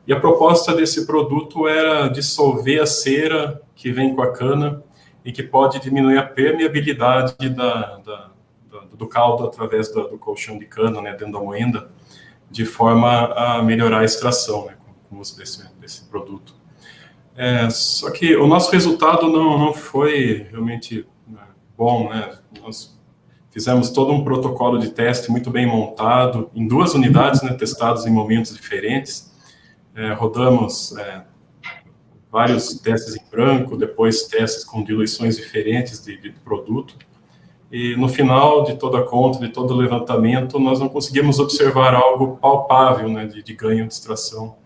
E a proposta desse produto era dissolver a cera que vem com a cana e que pode diminuir a permeabilidade do caldo através do colchão de cana, né, dentro da moenda, de forma a melhorar a extração, né, com o uso desse produto. Só que o nosso resultado não foi realmente bom, né? Nós fizemos todo um protocolo de teste muito bem montado, em 2 unidades, né, testados em momentos diferentes. Rodamos vários testes em branco, depois testes com diluições diferentes de produto. E no final de toda a conta, de todo o levantamento, nós não conseguimos observar algo palpável, né, de ganho de extração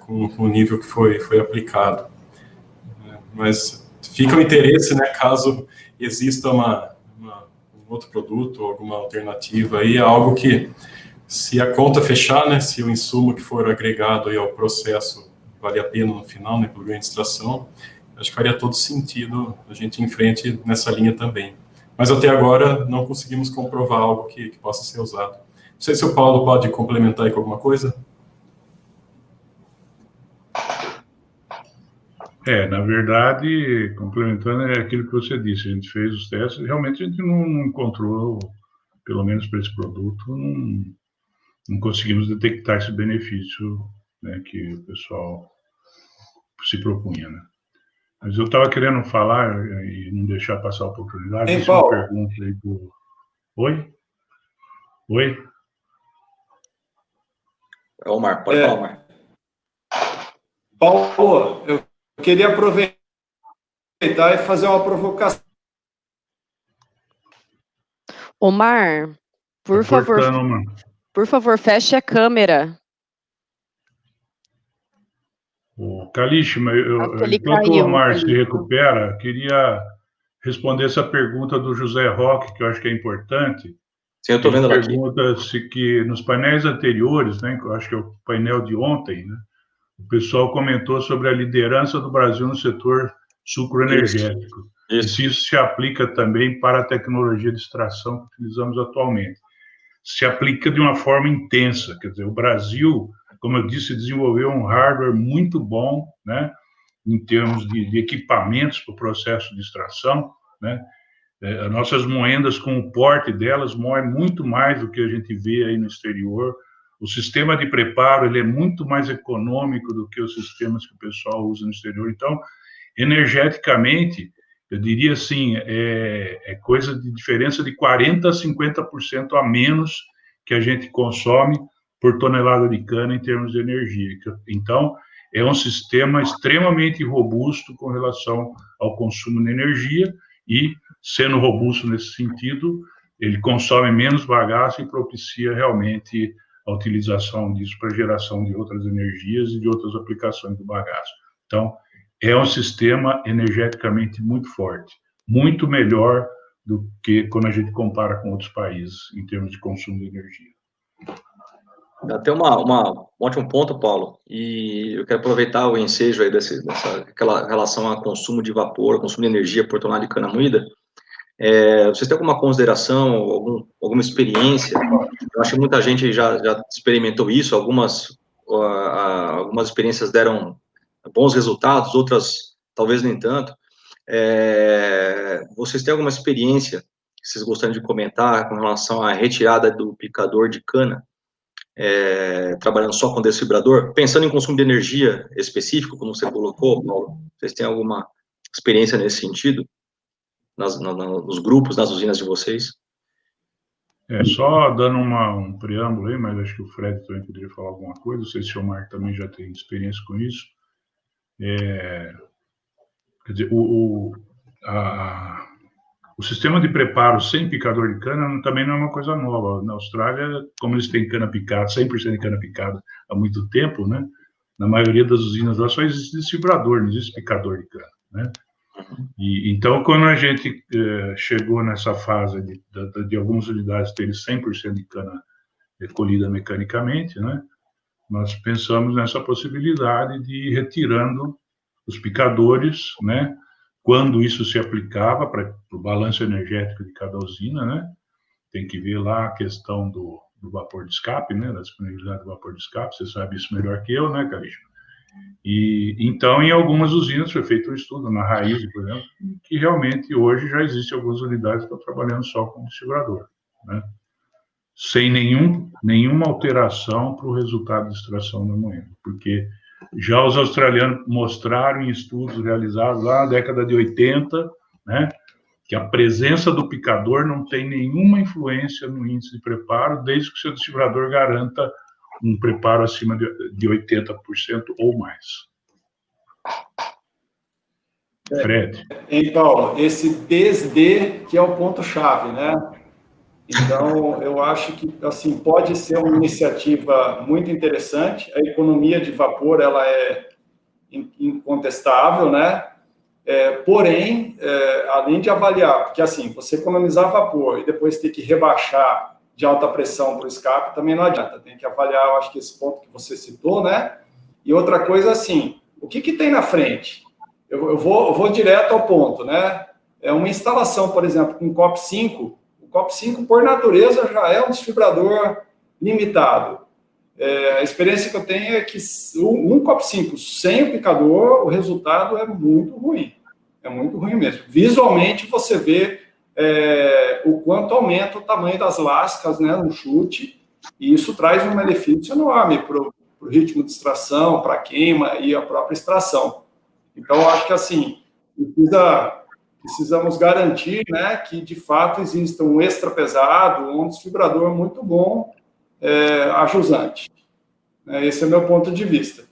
com o nível que foi aplicado. Mas fica o interesse, né, caso exista um outro produto, alguma alternativa aí, algo que, se a conta fechar, né, se o insumo que for agregado aí ao processo vale a pena no final, né, pelo ganho de extração, acho que faria todo sentido a gente ir em frente nessa linha também. Mas até agora não conseguimos comprovar algo que possa ser usado. Não sei se o Paulo pode complementar aí com alguma coisa. Na verdade, complementando, é aquilo que você disse, a gente fez os testes, realmente a gente não encontrou, pelo menos para esse produto, não conseguimos detectar esse benefício, né, que o pessoal se propunha, né? Mas eu estava querendo falar e não deixar passar a oportunidade. Hein, Paulo? Uma pergunta aí do... Oi? Oi? Omar, pode falar, Omar. Paulo, eu queria aproveitar e fazer uma provocação. Omar, por favor, feche a câmera. O Calixto, Ele enquanto caiu, o Omar se Calixto. recupera, queria responder essa pergunta do José Roque, que eu acho que é importante. Sim, eu estou vendo ela aqui. Pergunta-se que nos painéis anteriores, né, que eu acho que é o painel de ontem, né, o pessoal comentou sobre a liderança do Brasil no setor sucroenergético. E se isso se aplica também para a tecnologia de extração que utilizamos atualmente. Se aplica de uma forma intensa, quer dizer, o Brasil, como eu disse, desenvolveu um hardware muito bom, né, em termos de equipamentos para o processo de extração, né. As nossas moendas, com o porte delas, moem muito mais do que a gente vê aí no exterior. O sistema de preparo, ele é muito mais econômico do que os sistemas que o pessoal usa no exterior. Então, energeticamente, eu diria assim, é coisa de diferença de 40% a 50% a menos que a gente consome por tonelada de cana em termos de energia. Então, é um sistema extremamente robusto com relação ao consumo de energia e, sendo robusto nesse sentido, ele consome menos bagaço e propicia realmente a utilização disso para geração de outras energias e de outras aplicações do bagaço. Então, é um sistema energeticamente muito forte, muito melhor do que quando a gente compara com outros países em termos de consumo de energia. Até um ótimo ponto, Paulo, e eu quero aproveitar o ensejo aí aquela relação a consumo de vapor, consumo de energia por tonelada de cana moída. Vocês têm alguma consideração, alguma experiência? Eu acho que muita gente já experimentou isso, algumas experiências deram bons resultados, outras talvez nem tanto. Vocês têm alguma experiência que vocês gostariam de comentar com relação à retirada do picador de cana, trabalhando só com desfibrador? Pensando em consumo de energia específico, como você colocou, Paulo, vocês têm alguma experiência nesse sentido? Nos grupos, nas usinas de vocês? Só dando um preâmbulo aí, mas acho que o Fred também poderia falar alguma coisa, não sei se o Marco também já tem experiência com isso. Quer dizer, o sistema de preparo sem picador de cana também não é uma coisa nova. Na Austrália, como eles têm cana picada, 100% de cana picada há muito tempo, né, na maioria das usinas lá só existe desfibrador, não existe picador de cana, né? E, então, quando a gente chegou nessa fase de algumas unidades terem 100% de cana colhida mecanicamente, né, nós pensamos nessa possibilidade de ir retirando os picadores, né, quando isso se aplicava para o balanço energético de cada usina, né, tem que ver lá a questão do vapor de escape, né, da disponibilidade do vapor de escape, você sabe isso melhor que eu, né, Calixto? E, então, em algumas usinas foi feito um estudo, na Raiz, por exemplo, que realmente hoje já existem algumas unidades que estão trabalhando só com desfibrador, né? Sem nenhuma alteração para o resultado de extração da moenda, porque já os australianos mostraram em estudos realizados lá na década de 80, né, que a presença do picador não tem nenhuma influência no índice de preparo, desde que o seu desfibrador garanta um preparo acima de 80% ou mais. Fred. Hein, Paulo, esse desde que é o ponto-chave, né? Então, eu acho que, assim, pode ser uma iniciativa muito interessante. A economia de vapor, ela é incontestável, né? Porém, além de avaliar, porque, assim, você economizar vapor e depois ter que rebaixar de alta pressão para o escape, também não adianta. Tem que avaliar, eu acho que esse ponto que você citou, né? E outra coisa, assim, o que tem na frente? Eu vou direto ao ponto, né? É uma instalação, por exemplo, com COP5. O COP5, por natureza, já é um desfibrador limitado. A experiência que eu tenho é que um COP5 sem o picador, o resultado é muito ruim. É muito ruim mesmo. Visualmente, você vê o quanto aumenta o tamanho das lascas, né, no chute, e isso traz um benefício enorme para o ritmo de extração, para a queima e a própria extração. Então, eu acho que, assim, precisamos garantir, né, que, de fato, exista um extra pesado, um desfibrador muito bom, ajusante. Esse é o meu ponto de vista.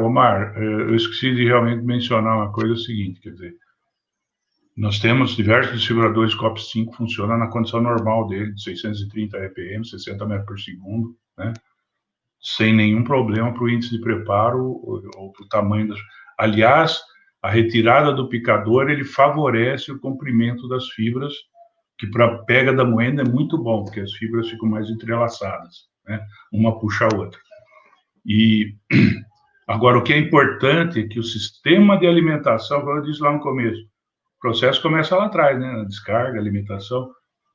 Omar, eu esqueci de realmente mencionar uma coisa, seguinte, quer dizer, nós temos diversos desfibradores COP5 que funcionam na condição normal dele, de 630 RPM, 60 metros por segundo, né, sem nenhum problema para o índice de preparo ou para o tamanho das... Aliás, a retirada do picador, ele favorece o comprimento das fibras, que para a pega da moenda é muito bom, porque as fibras ficam mais entrelaçadas, né? Uma puxa a outra. E agora, o que é importante é que o sistema de alimentação, como eu disse lá no começo, o processo começa lá atrás, né? Na descarga, alimentação.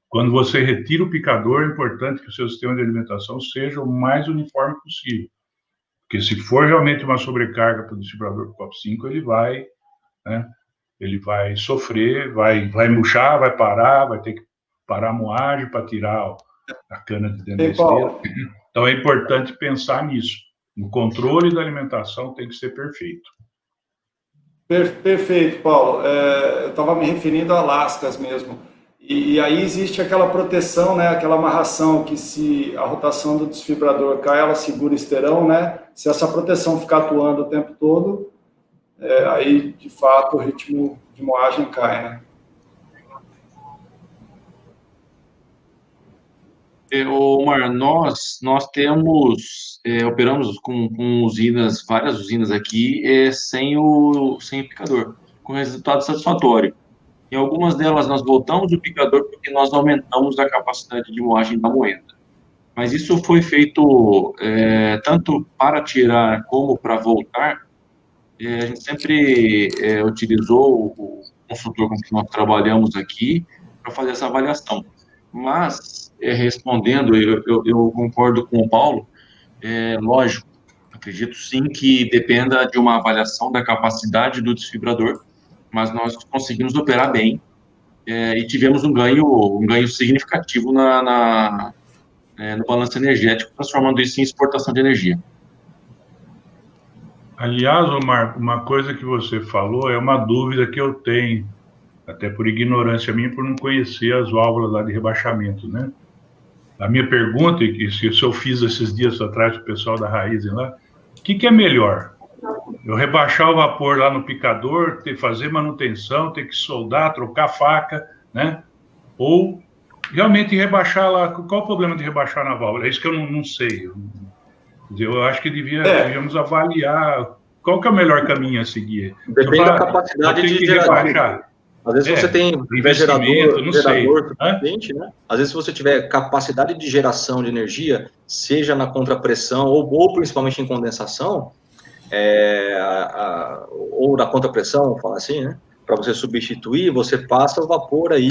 Quando você retira o picador, é importante que o seu sistema de alimentação seja o mais uniforme possível. Porque se for realmente uma sobrecarga para o desfibrador COP5, ele vai, né? Ele vai sofrer, vai murchar, vai parar, vai ter que parar a moagem para tirar a cana de dentro da esteira. Então é importante pensar nisso. O controle da alimentação tem que ser perfeito. Perfeito, Paulo. Eu estava me referindo a lascas mesmo. E aí existe aquela proteção, né? Aquela amarração que, se a rotação do desfibrador cai, ela segura o esterão, né? Se essa proteção ficar atuando o tempo todo, aí, de fato, o ritmo de moagem cai, né? Omar, nós temos, operamos com usinas, várias usinas aqui, sem o picador, com resultado satisfatório. Em algumas delas nós voltamos o picador porque nós aumentamos a capacidade de moagem da moenda. Mas isso foi feito tanto para tirar como para voltar. A gente sempre utilizou o consultor com que nós trabalhamos aqui para fazer essa avaliação. Mas, respondendo, eu concordo com o Paulo, lógico, acredito sim que dependa de uma avaliação da capacidade do desfibrador, mas nós conseguimos operar bem e tivemos um ganho significativo no balanço energético, transformando isso em exportação de energia. Aliás, Omar, uma coisa que você falou é uma dúvida que eu tenho, até por ignorância minha, por não conhecer as válvulas lá de rebaixamento, né? A minha pergunta, e se eu fiz esses dias atrás para o pessoal da Raizen lá, o que é melhor? Eu rebaixar o vapor lá no picador, fazer manutenção, ter que soldar, trocar faca, né? Ou realmente rebaixar lá. Qual o problema de rebaixar na válvula? É isso que eu não sei. Eu acho que devíamos avaliar qual que é o melhor caminho a seguir. Depende da capacidade de gerar. Às vezes você tem gerador suficiente, né? Às vezes, se você tiver capacidade de geração de energia, seja na contrapressão ou principalmente em condensação, ou na contrapressão, fala assim, né? Para você substituir, você passa o vapor aí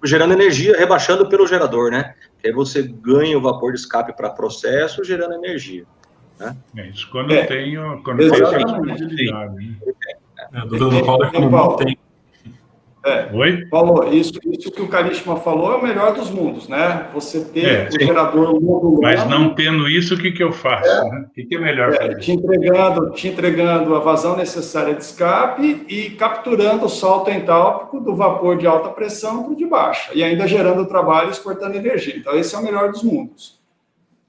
gerando energia, rebaixando pelo gerador, né? Que aí você ganha o vapor de escape para processo, gerando energia. Né? Isso quando eu tenho disponibilidade. A dúvida do Paulo é que não tem. Oi? Paulo, isso que o Karishma falou é o melhor dos mundos, né? Você ter o gerador modulado. Mas não tendo isso, o que eu faço? Né? O que é melhor fazer? Te entregando a vazão necessária de escape e capturando o salto entálpico do vapor de alta pressão para o de baixa. E ainda gerando trabalho e exportando energia. Então, esse é o melhor dos mundos.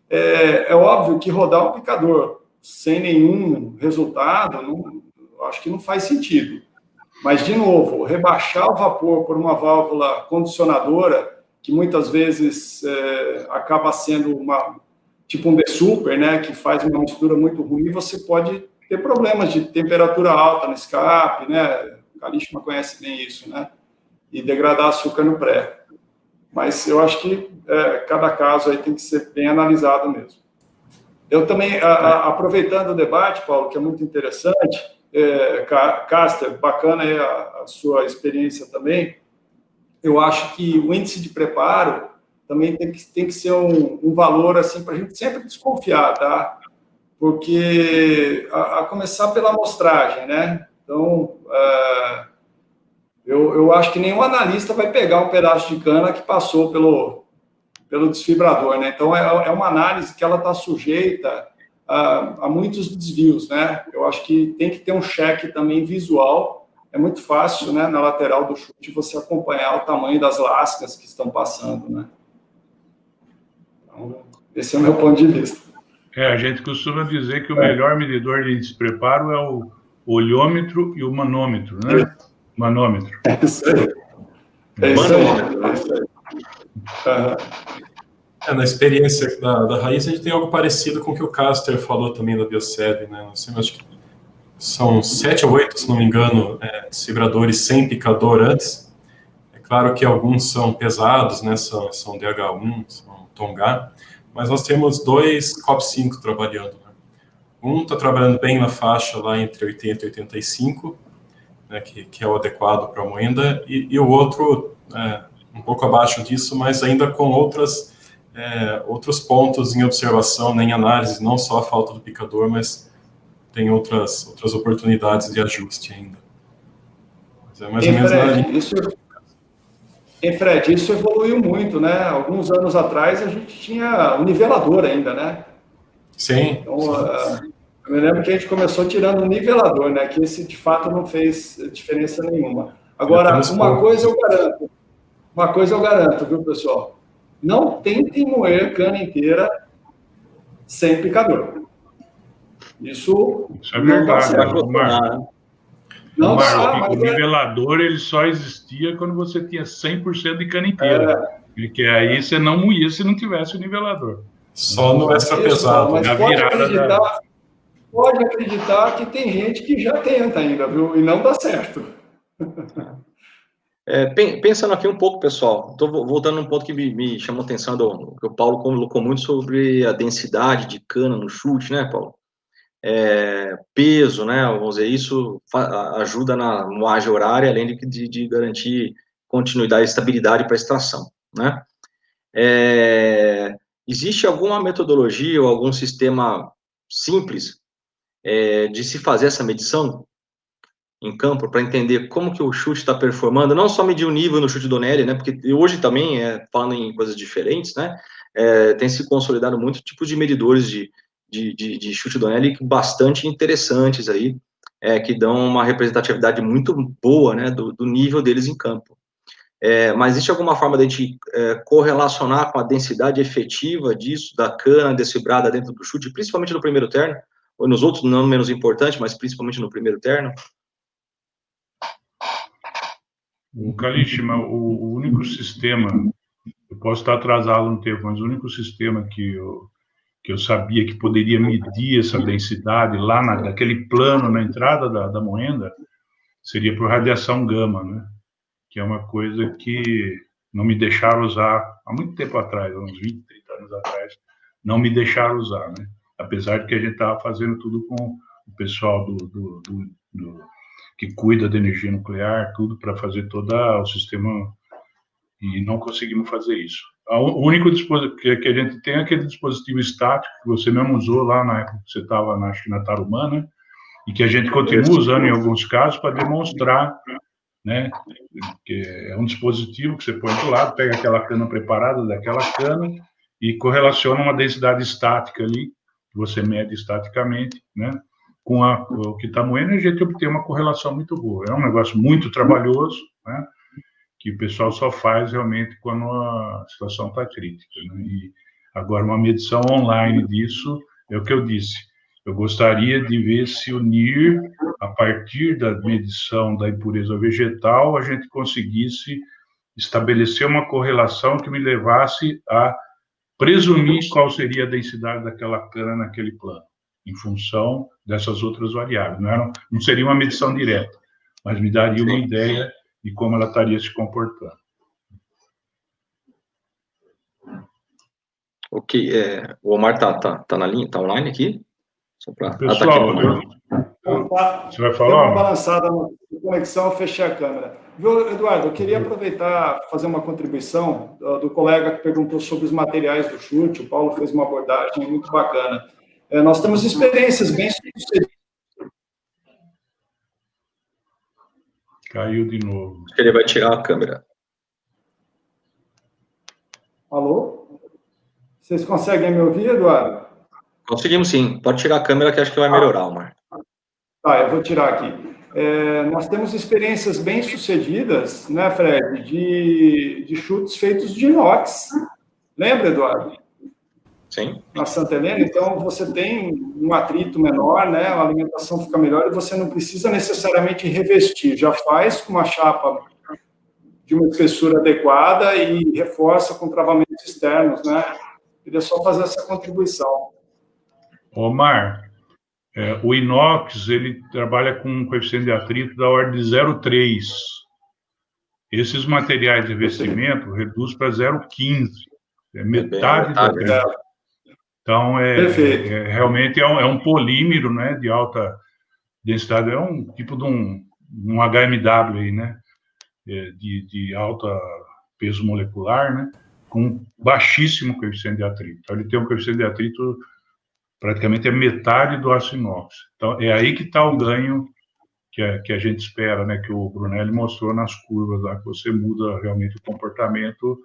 É óbvio que rodar um picador sem nenhum resultado, acho que não faz sentido. Mas, de novo, rebaixar o vapor por uma válvula condicionadora, que muitas vezes acaba sendo tipo um desuper, né, que faz uma mistura muito ruim, você pode ter problemas de temperatura alta no escape, né? O Kalishma conhece bem isso, né? E degradar açúcar no pré. Mas eu acho que cada caso aí tem que ser bem analisado mesmo. Eu também, aproveitando o debate, Paulo, que é muito interessante, Caster, bacana aí a sua experiência também, eu acho que o índice de preparo também tem que ser um valor assim, para a gente sempre desconfiar, tá? Porque, a começar pela amostragem, né? Então, eu acho que nenhum analista vai pegar um pedaço de cana que passou pelo desfibrador, né? Então, é uma análise que ela está sujeita a muitos desvios, né? Eu acho que tem que ter um cheque também visual. É muito fácil, né, na lateral do chute, você acompanhar o tamanho das lascas que estão passando, né? Então, esse é o meu ponto de vista. A gente costuma dizer que o melhor medidor de despreparo é o olhômetro e o manômetro, né? Manômetro. É isso aí. É isso aí. Na experiência da Raiz, a gente tem algo parecido com o que o Caster falou também da Biosev, né? Nós temos, acho que são 7 ou 8, se não me engano, desfibradores sem picador antes. É claro que alguns são pesados, né? São DH1, são Tonga, mas nós temos 2 COP5 trabalhando, né? Um está trabalhando bem na faixa lá entre 80 e 85, né, que é o adequado para a moenda, e o outro um pouco abaixo disso, mas ainda com outros pontos em observação, né, em análise, não só a falta do picador, mas tem outras oportunidades de ajuste ainda. Mas é mais ou menos Fred, isso evoluiu muito, né? Alguns anos atrás a gente tinha o nivelador ainda, né? Sim. Então, eu me lembro que a gente começou tirando o nivelador, né? Que esse, de fato, não fez diferença nenhuma. Agora, uma coisa eu garanto, viu, pessoal? Não tentem moer cana inteira sem picador. Isso é verdade, Marco. O nivelador ele só existia quando você tinha 100% de cana inteira. Porque aí você não moía se não tivesse o nivelador. Só no extra pesado. Mas pode acreditar que tem gente que já tenta ainda, viu? E não dá certo. Pensando aqui um pouco, pessoal, estou voltando a um ponto que me chamou a atenção, que o Paulo colocou muito sobre a densidade de cana no chute, né, Paulo? Peso, né, vamos dizer, isso ajuda na moagem horária, além de garantir continuidade e estabilidade para a extração, né? Existe alguma metodologia ou algum sistema simples de se fazer essa medição em campo para entender como que o chute está performando, não só medir o nível no chute Donelli, né, porque hoje também, falando em coisas diferentes, né, tem se consolidado muito tipos de medidores de chute Donelli bastante interessantes aí, que dão uma representatividade muito boa, né, do nível deles em campo. Mas existe alguma forma de a gente correlacionar com a densidade efetiva disso, da cana desfibrada dentro do chute, principalmente no primeiro terno, ou nos outros, não menos importante, mas principalmente no primeiro terno? O Kalishma, o único sistema, eu posso estar atrasado no tempo, mas o único sistema que eu sabia que poderia medir essa densidade lá naquele plano na entrada da moenda seria por radiação gama, né? Que é uma coisa que não me deixaram usar há muito tempo atrás, uns 20, 30 anos atrás, não me deixaram usar, né? Apesar de que a gente estava fazendo tudo com o pessoal que cuida da energia nuclear, tudo para fazer todo o sistema, e não conseguimos fazer isso. O único dispositivo que a gente tem é aquele dispositivo estático que você mesmo usou lá na época que você estava na Tarumã, né? E que a gente continua usando em alguns casos para demonstrar, né? Que é um dispositivo que você põe do lado, pega aquela cana preparada daquela cana e correlaciona uma densidade estática ali, que você mede estaticamente, né? Com o que está moendo, a gente obtém uma correlação muito boa. É um negócio muito trabalhoso, né? Que o pessoal só faz realmente quando a situação está crítica, né? E agora, uma medição online disso, é o que eu disse. eu gostaria de ver se o NIR, a partir da medição da impureza vegetal, a gente conseguisse estabelecer uma correlação que me levasse a presumir qual seria a densidade daquela cana naquele plano, em função dessas outras variáveis. Não seria uma medição direta, mas me daria uma ideia de como ela estaria se comportando. Ok, o Omar tá na linha, tá online aqui? Só pra... Pessoal, você vai falar? Deu uma balançada na conexão, eu fechei a câmera. Viu, Eduardo, eu queria aproveitar fazer uma contribuição do colega que perguntou sobre os materiais do chute. O Paulo fez uma abordagem muito bacana. Nós temos experiências bem sucedidas. Caiu de novo. Acho que ele vai tirar a câmera. Alô? Vocês conseguem me ouvir, Eduardo? Conseguimos sim. Pode tirar a câmera que acho que vai melhorar, Omar. Tá, eu vou tirar aqui. Nós temos experiências bem sucedidas, né, Fred, de chutes feitos de inox. Lembra, Eduardo? Sim. Na Santa Helena, então você tem um atrito menor, né, a alimentação fica melhor e você não precisa necessariamente revestir, já faz com uma chapa de uma espessura adequada e reforça com travamentos externos, né? Queria só fazer essa contribuição. Omar, o inox, ele trabalha com um coeficiente de atrito da ordem de 0,3. Esses materiais de revestimento reduz para 0,15. É metade do atrito. Então, realmente é um polímero, né, de alta densidade. É um tipo de um HMW aí, né, de alta peso molecular, né, com baixíssimo coeficiente de atrito. Então, ele tem um coeficiente de atrito praticamente metade do aço inox. Então, é aí que está o ganho que a gente espera, né, que o Brunelli mostrou nas curvas, lá, que você muda realmente o comportamento,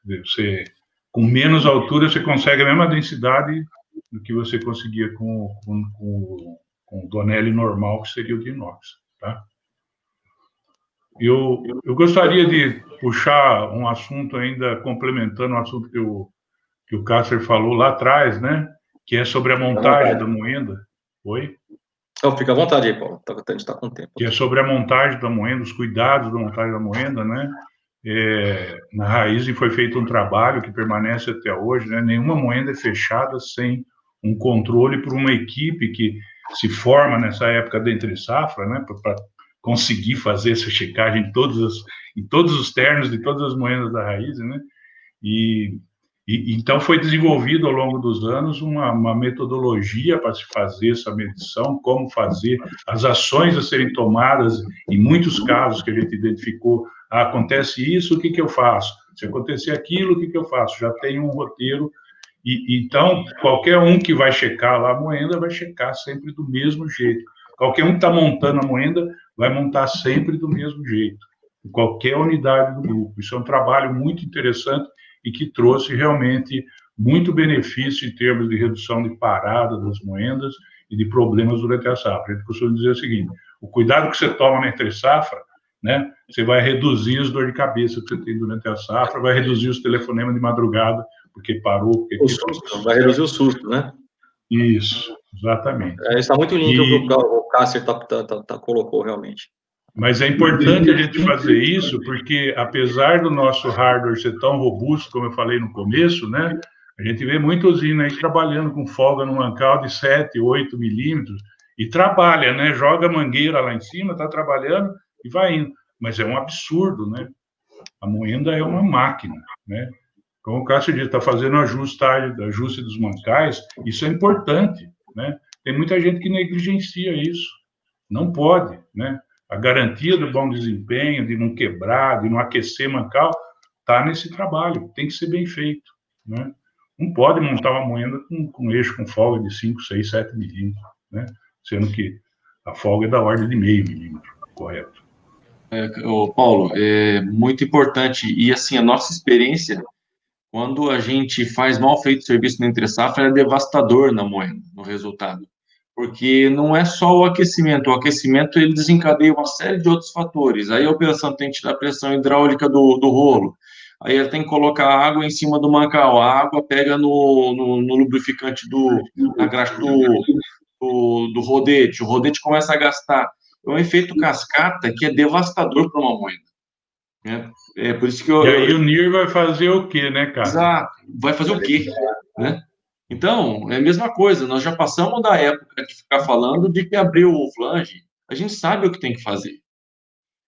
você, com menos altura, você consegue a mesma densidade do que você conseguia com o Donelli normal, que seria o de inox, tá? Eu gostaria de puxar um assunto ainda, complementando o assunto que o Cássio falou lá atrás, né, que é sobre a montagem da moenda. Oi? Então, fica à vontade aí, Paulo. A gente está com tempo. Que é sobre a montagem da moenda, os cuidados da montagem da moenda, né? Na Raizen foi feito um trabalho que permanece até hoje, né? Nenhuma moenda é fechada sem um controle por uma equipe que se forma nessa época da entre-safra, né? Para conseguir fazer essa checagem em todos os ternos de todas as moendas da Raizen, né? Então, foi desenvolvido ao longo dos anos uma metodologia para se fazer essa medição, como fazer as ações a serem tomadas, em muitos casos que a gente identificou, acontece isso, o que eu faço? Se acontecer aquilo, o que eu faço? Já tem um roteiro, então, qualquer um que vai checar lá a moenda, vai checar sempre do mesmo jeito. Qualquer um que está montando a moenda, vai montar sempre do mesmo jeito, em qualquer unidade do grupo. Isso é um trabalho muito interessante, e que trouxe realmente muito benefício em termos de redução de parada das moendas e de problemas durante a safra. A gente costuma dizer o seguinte: o cuidado que você toma na entre-safra, né, você vai reduzir as dor de cabeça que você tem durante a safra, vai reduzir os telefonemas de madrugada, porque parou... Porque vai reduzir o susto, né? Isso, exatamente. Está muito lindo o que o Cássio colocou, realmente. Mas é importante a gente fazer isso, porque apesar do nosso hardware ser tão robusto, como eu falei no começo, né, a gente vê muita usina aí trabalhando com folga no mancal de 7, 8 milímetros, e trabalha, né, joga a mangueira lá em cima, está trabalhando e vai indo. Mas é um absurdo, né? A moenda é uma máquina, né? Como o Cássio disse, está fazendo ajuste dos mancais, isso é importante, né? Tem muita gente que negligencia isso. Não pode, né? A garantia do bom desempenho, de não quebrar, de não aquecer mancal, está nesse trabalho, tem que ser bem feito, né? Não pode montar uma moenda com eixo com folga de 5, 6, 7 milímetros, né? Sendo que a folga é da ordem de meio milímetro, correto? Paulo, é muito importante, e assim, a nossa experiência, quando a gente faz mal feito serviço na entre-safra, é devastador na moenda, no resultado. Porque não é só o aquecimento ele desencadeia uma série de outros fatores. Aí a operação tem que tirar a pressão hidráulica do rolo, aí ela tem que colocar água em cima do mancal, a água pega no lubrificante na graxa do do rodete, o rodete começa a gastar. É um efeito cascata que é devastador para uma moeda. Né? É por isso que E aí o NIR vai fazer o quê, né, cara? Exato. Vai fazer o quê? Né? Então, é a mesma coisa. Nós já passamos da época de ficar falando de que abriu o flange. A gente sabe o que tem que fazer.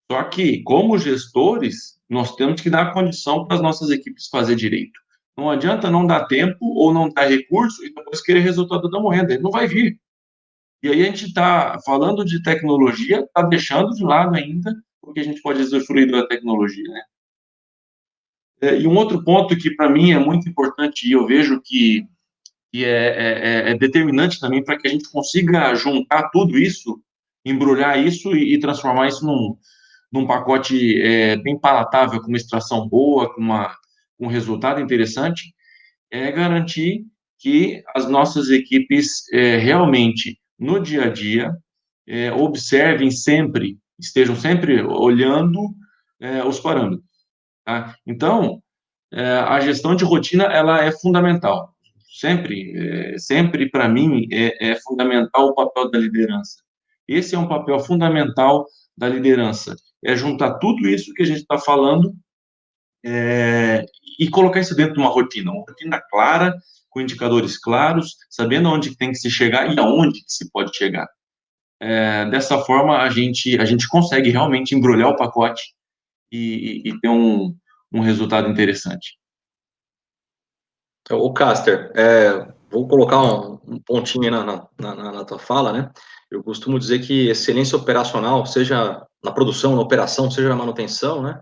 Só que, como gestores, nós temos que dar condição para as nossas equipes fazer direito. Não adianta não dar tempo ou não dar recurso e depois querer resultado da moeda. Ele não vai vir. E aí a gente está falando de tecnologia, está deixando de lado ainda o que a gente pode usufruir da tecnologia, né? E um outro ponto que, para mim, é muito importante, e eu vejo que é determinante também para que a gente consiga juntar tudo isso, embrulhar isso e transformar isso num pacote bem palatável, com uma extração boa, com um resultado interessante, é garantir que as nossas equipes realmente, no dia a dia, observem sempre, estejam sempre olhando os parâmetros. Tá? Então, a gestão de rotina, ela é fundamental. Sempre para mim, é fundamental o papel da liderança. Esse é um papel fundamental da liderança. É juntar tudo isso que a gente está falando e colocar isso dentro de uma rotina clara, com indicadores claros, sabendo aonde tem que se chegar e aonde que se pode chegar. Dessa forma, a gente consegue realmente embrulhar o pacote e ter um resultado interessante. O Caster, vou colocar um pontinho na tua fala, né? Eu costumo dizer que excelência operacional, seja na produção, na operação, seja na manutenção, né?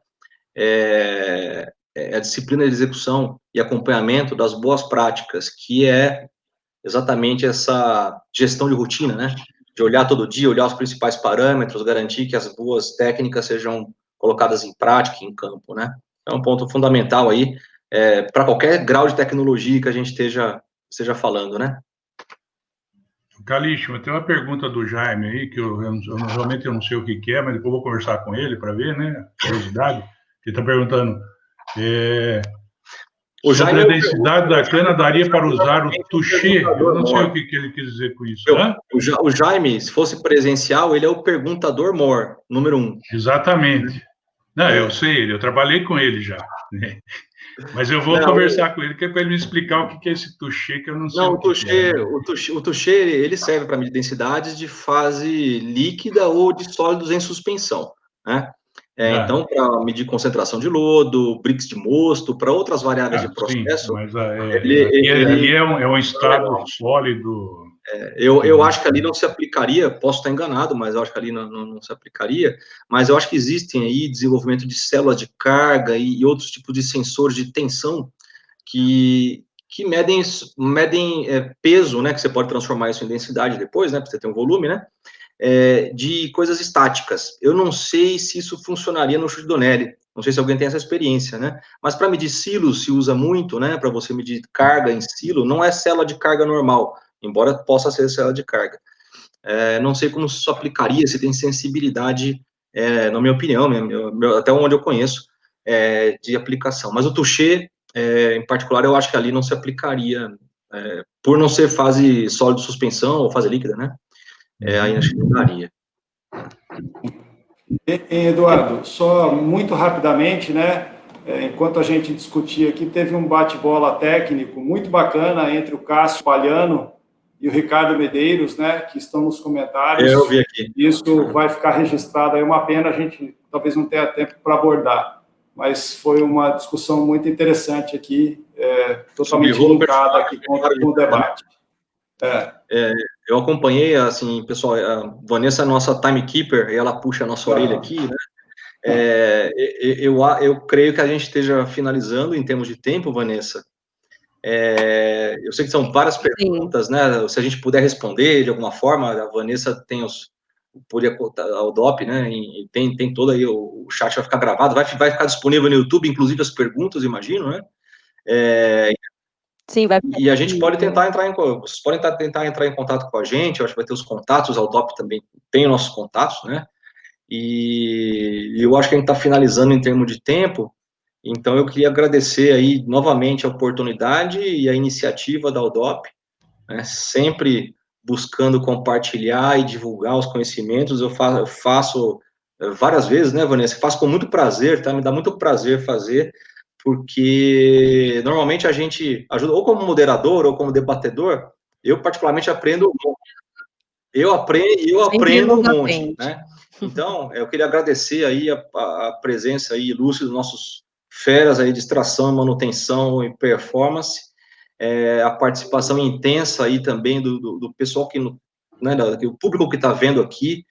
É a disciplina de execução e acompanhamento das boas práticas, que é exatamente essa gestão de rotina, né? De olhar todo dia, olhar os principais parâmetros, garantir que as boas técnicas sejam colocadas em prática, em campo, né? É um ponto fundamental aí, para qualquer grau de tecnologia que a gente esteja falando, né? Calixto, tem uma pergunta do Jaime aí, que realmente eu não sei o que é, mas depois eu vou conversar com ele para ver, né? Curiosidade. Ele está perguntando sobre a densidade da cana, daria para usar o touché? Eu não sei o que ele quis dizer com isso. O Jaime, se fosse presencial, ele é o perguntador mor, número 1. Exatamente. Não, eu sei, eu trabalhei com ele já. Né? Mas eu vou conversar com ele, que é para ele me explicar o que é esse touché, que eu não sei. O touché, ele serve para medir densidades de fase líquida ou de sólidos em suspensão, né? Então, para medir concentração de lodo, bricks de mosto, para outras variáveis de processo. Sim, mas ali é um estado sólido. Eu acho que ali não se aplicaria, posso estar enganado, mas eu acho que ali não se aplicaria, mas eu acho que existem aí desenvolvimento de células de carga e outros tipos de sensores de tensão que medem peso, né, que você pode transformar isso em densidade depois, né, para você ter um volume, né, de coisas estáticas. Eu não sei se isso funcionaria no chute do Donelli, não sei se alguém tem essa experiência, né, mas para medir silos se usa muito, né, para você medir carga em silo, não é célula de carga normal, embora possa ser célula de carga. Não sei como isso aplicaria, se tem sensibilidade, na minha opinião, até onde eu conheço, de aplicação. Mas o touché, em particular, eu acho que ali não se aplicaria, por não ser fase sólido suspensão ou fase líquida, né? Aí acho que não daria. Eduardo, só muito rapidamente, né? Enquanto a gente discutia aqui, teve um bate-bola técnico muito bacana entre o Cássio Palhano e o Ricardo Medeiros, né, que estão nos comentários. Eu vi aqui. Isso vai ficar registrado, é uma pena, a gente talvez não tenha tempo para abordar, mas foi uma discussão muito interessante aqui, totalmente linkada aqui com o debate. Eu acompanhei, assim, pessoal, a Vanessa é a nossa timekeeper, e ela puxa a nossa orelha aqui, né? Eu creio que a gente esteja finalizando em termos de tempo, Vanessa. Eu sei que são várias perguntas, né? Se a gente puder responder de alguma forma, a Vanessa tem o DOP, né? E tem todo aí, o chat vai ficar gravado, vai ficar disponível no YouTube, inclusive as perguntas, imagino, né? Sim, vai. E a gente pode vocês podem tentar entrar em contato com a gente, eu acho que vai ter os contatos, a UDOP também tem os nossos contatos, né? E eu acho que a gente está finalizando em termos de tempo. Então, eu queria agradecer aí novamente a oportunidade e a iniciativa da UDOP, né, sempre buscando compartilhar e divulgar os conhecimentos. Eu faço várias vezes, né, Vanessa? Faço com muito prazer, tá? Me dá muito prazer fazer, porque normalmente a gente ajuda, ou como moderador, ou como debatedor. Eu, particularmente, aprendo um monte, né? Então, eu queria agradecer aí a presença aí ilustre dos nossos feras aí de extração, manutenção e performance, a participação intensa aí também do pessoal que, né, o público que está vendo aqui.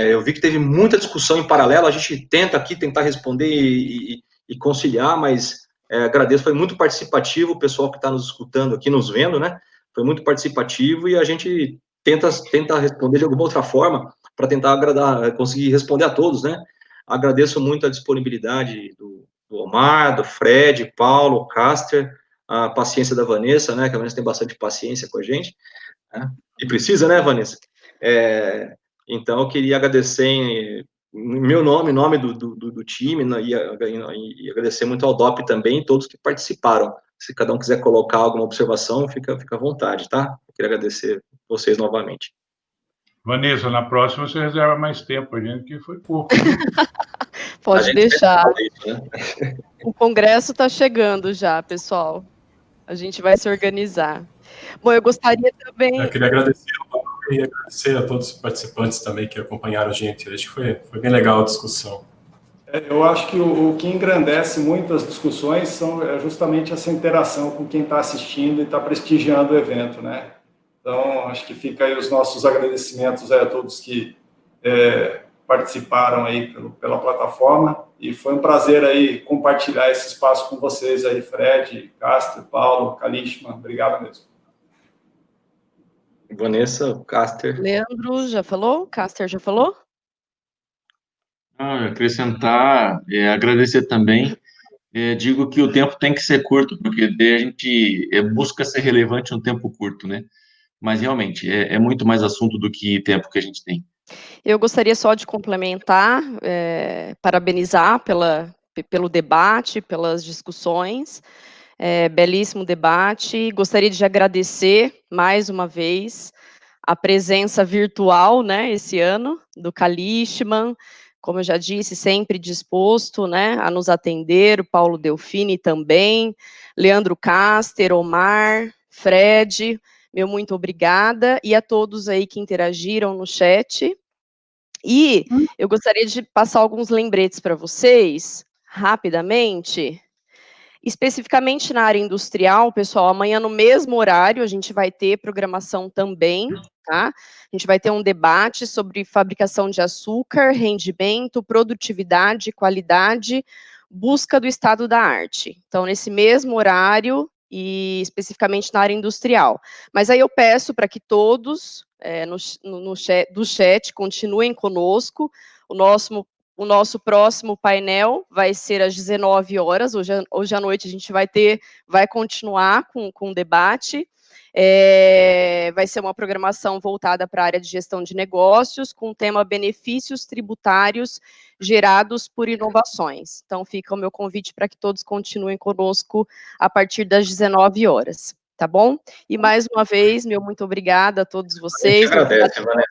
Eu vi que teve muita discussão em paralelo, a gente tenta aqui tentar responder e conciliar, mas agradeço, foi muito participativo o pessoal que está nos escutando aqui, nos vendo, né? Foi muito participativo e a gente tenta responder de alguma outra forma para tentar conseguir responder a todos, né? Agradeço muito a disponibilidade do Omar, do Fred, Paulo, Caster, a paciência da Vanessa, né? Que a Vanessa tem bastante paciência com a gente, né? E precisa, né, Vanessa? Então, eu queria agradecer em meu nome, em nome do time, né, e agradecer muito ao DOP também, todos que participaram. Se cada um quiser colocar alguma observação, fica à vontade, tá? Eu queria agradecer vocês novamente. Vanessa, na próxima você reserva mais tempo, a gente que foi pouco. Pode deixar. Isso, né? O congresso está chegando já, pessoal. A gente vai se organizar. Bom, eu gostaria também... Eu queria agradecer e agradecer a todos os participantes também que acompanharam a gente. Acho que foi bem legal a discussão. Eu acho que o que engrandece muito as discussões é justamente essa interação com quem está assistindo e está prestigiando o evento, né? Então, acho que fica aí os nossos agradecimentos a todos que participaram aí pela plataforma, e foi um prazer aí compartilhar esse espaço com vocês aí, Fred, Castro, Paulo, Kalishma, obrigado mesmo. Vanessa, Caster. Leandro já falou? Caster já falou? Acrescentar, agradecer também. Digo que o tempo tem que ser curto, porque daí a gente busca ser relevante num tempo curto, né? Mas realmente é muito mais assunto do que tempo que a gente tem. Eu gostaria só de complementar, parabenizar pelo debate, pelas discussões. Belíssimo debate. Gostaria de agradecer mais uma vez a presença virtual, né, esse ano, do Kalishman, como eu já disse, sempre disposto, né, a nos atender, o Paulo Delfini também, Leandro Caster, Omar, Fred, meu muito obrigada, e a todos aí que interagiram no chat. E eu gostaria de passar alguns lembretes para vocês, rapidamente. Especificamente na área industrial, pessoal, amanhã no mesmo horário a gente vai ter programação também, tá? A gente vai ter um debate sobre fabricação de açúcar, rendimento, produtividade, qualidade, busca do estado da arte. Então, nesse mesmo horário e especificamente na área industrial. Mas aí eu peço para que todos do chat continuem conosco. O nosso próximo painel vai ser às 19 horas, hoje à noite a gente vai continuar com o debate, vai ser uma programação voltada para a área de gestão de negócios, com o tema benefícios tributários gerados por inovações. Então fica o meu convite para que todos continuem conosco a partir das 19 horas, tá bom? E mais uma vez, meu muito obrigada a todos vocês. A gente agradece, Vanessa.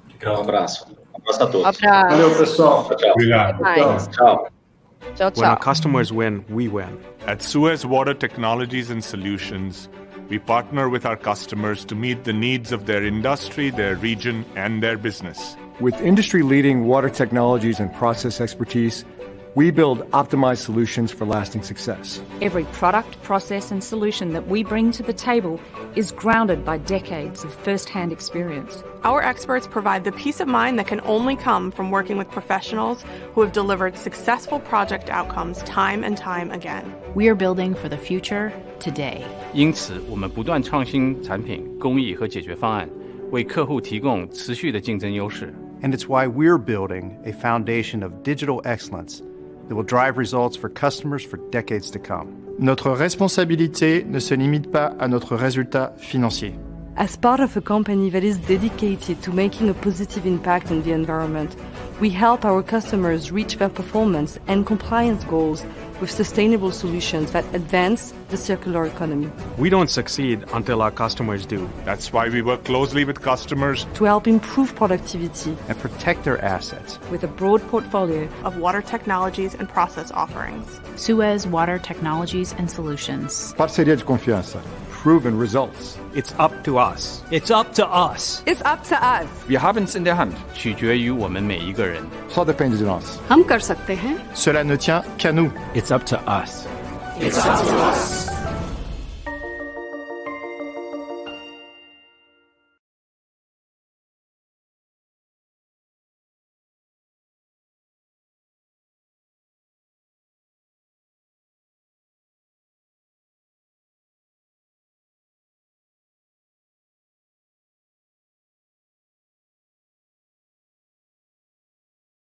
Obrigado. Um abraço. Um abraço a todos. Um abraço. Valeu, pessoal. Tchau. Obrigado. Tchau. Tchau, When our tchau. customers win, we win. At Suez Water Technologies and Solutions, we partner with our customers to meet the needs of their industry, their region, and their business. With industry-leading water technologies and process expertise, we build optimized solutions for lasting success. Every product, process, and solution that we bring to the table is grounded by decades of first-hand experience. Our experts provide the peace of mind that can only come from working with professionals who have delivered successful project outcomes time and time again. We are building for the future today. 因此，我们不断创新产品、工艺和解决方案，为客户提供持续的竞争优势。And it's why we're building a foundation of digital excellence that will drive results for customers for decades to come. Notre responsabilité ne se limite pas à notre résultat financier. As part of a company that is dedicated to making a positive impact on the environment, We help our customers reach their performance and compliance goals with sustainable solutions that advance the circular economy. We don't succeed until our customers do. That's why we work closely with customers to help improve productivity and protect their assets with a broad portfolio of water technologies and process offerings. Suez Water Technologies and Solutions. Parceria de confiança. Proven results. It's up to us. It's up to us. It's up to us. Wir haben's in der Hand. 取决于我们每一个人。Só depende de nós. हम कर सकते हैं. Cela ne tient qu'à nous. It's up to us. It's up to us.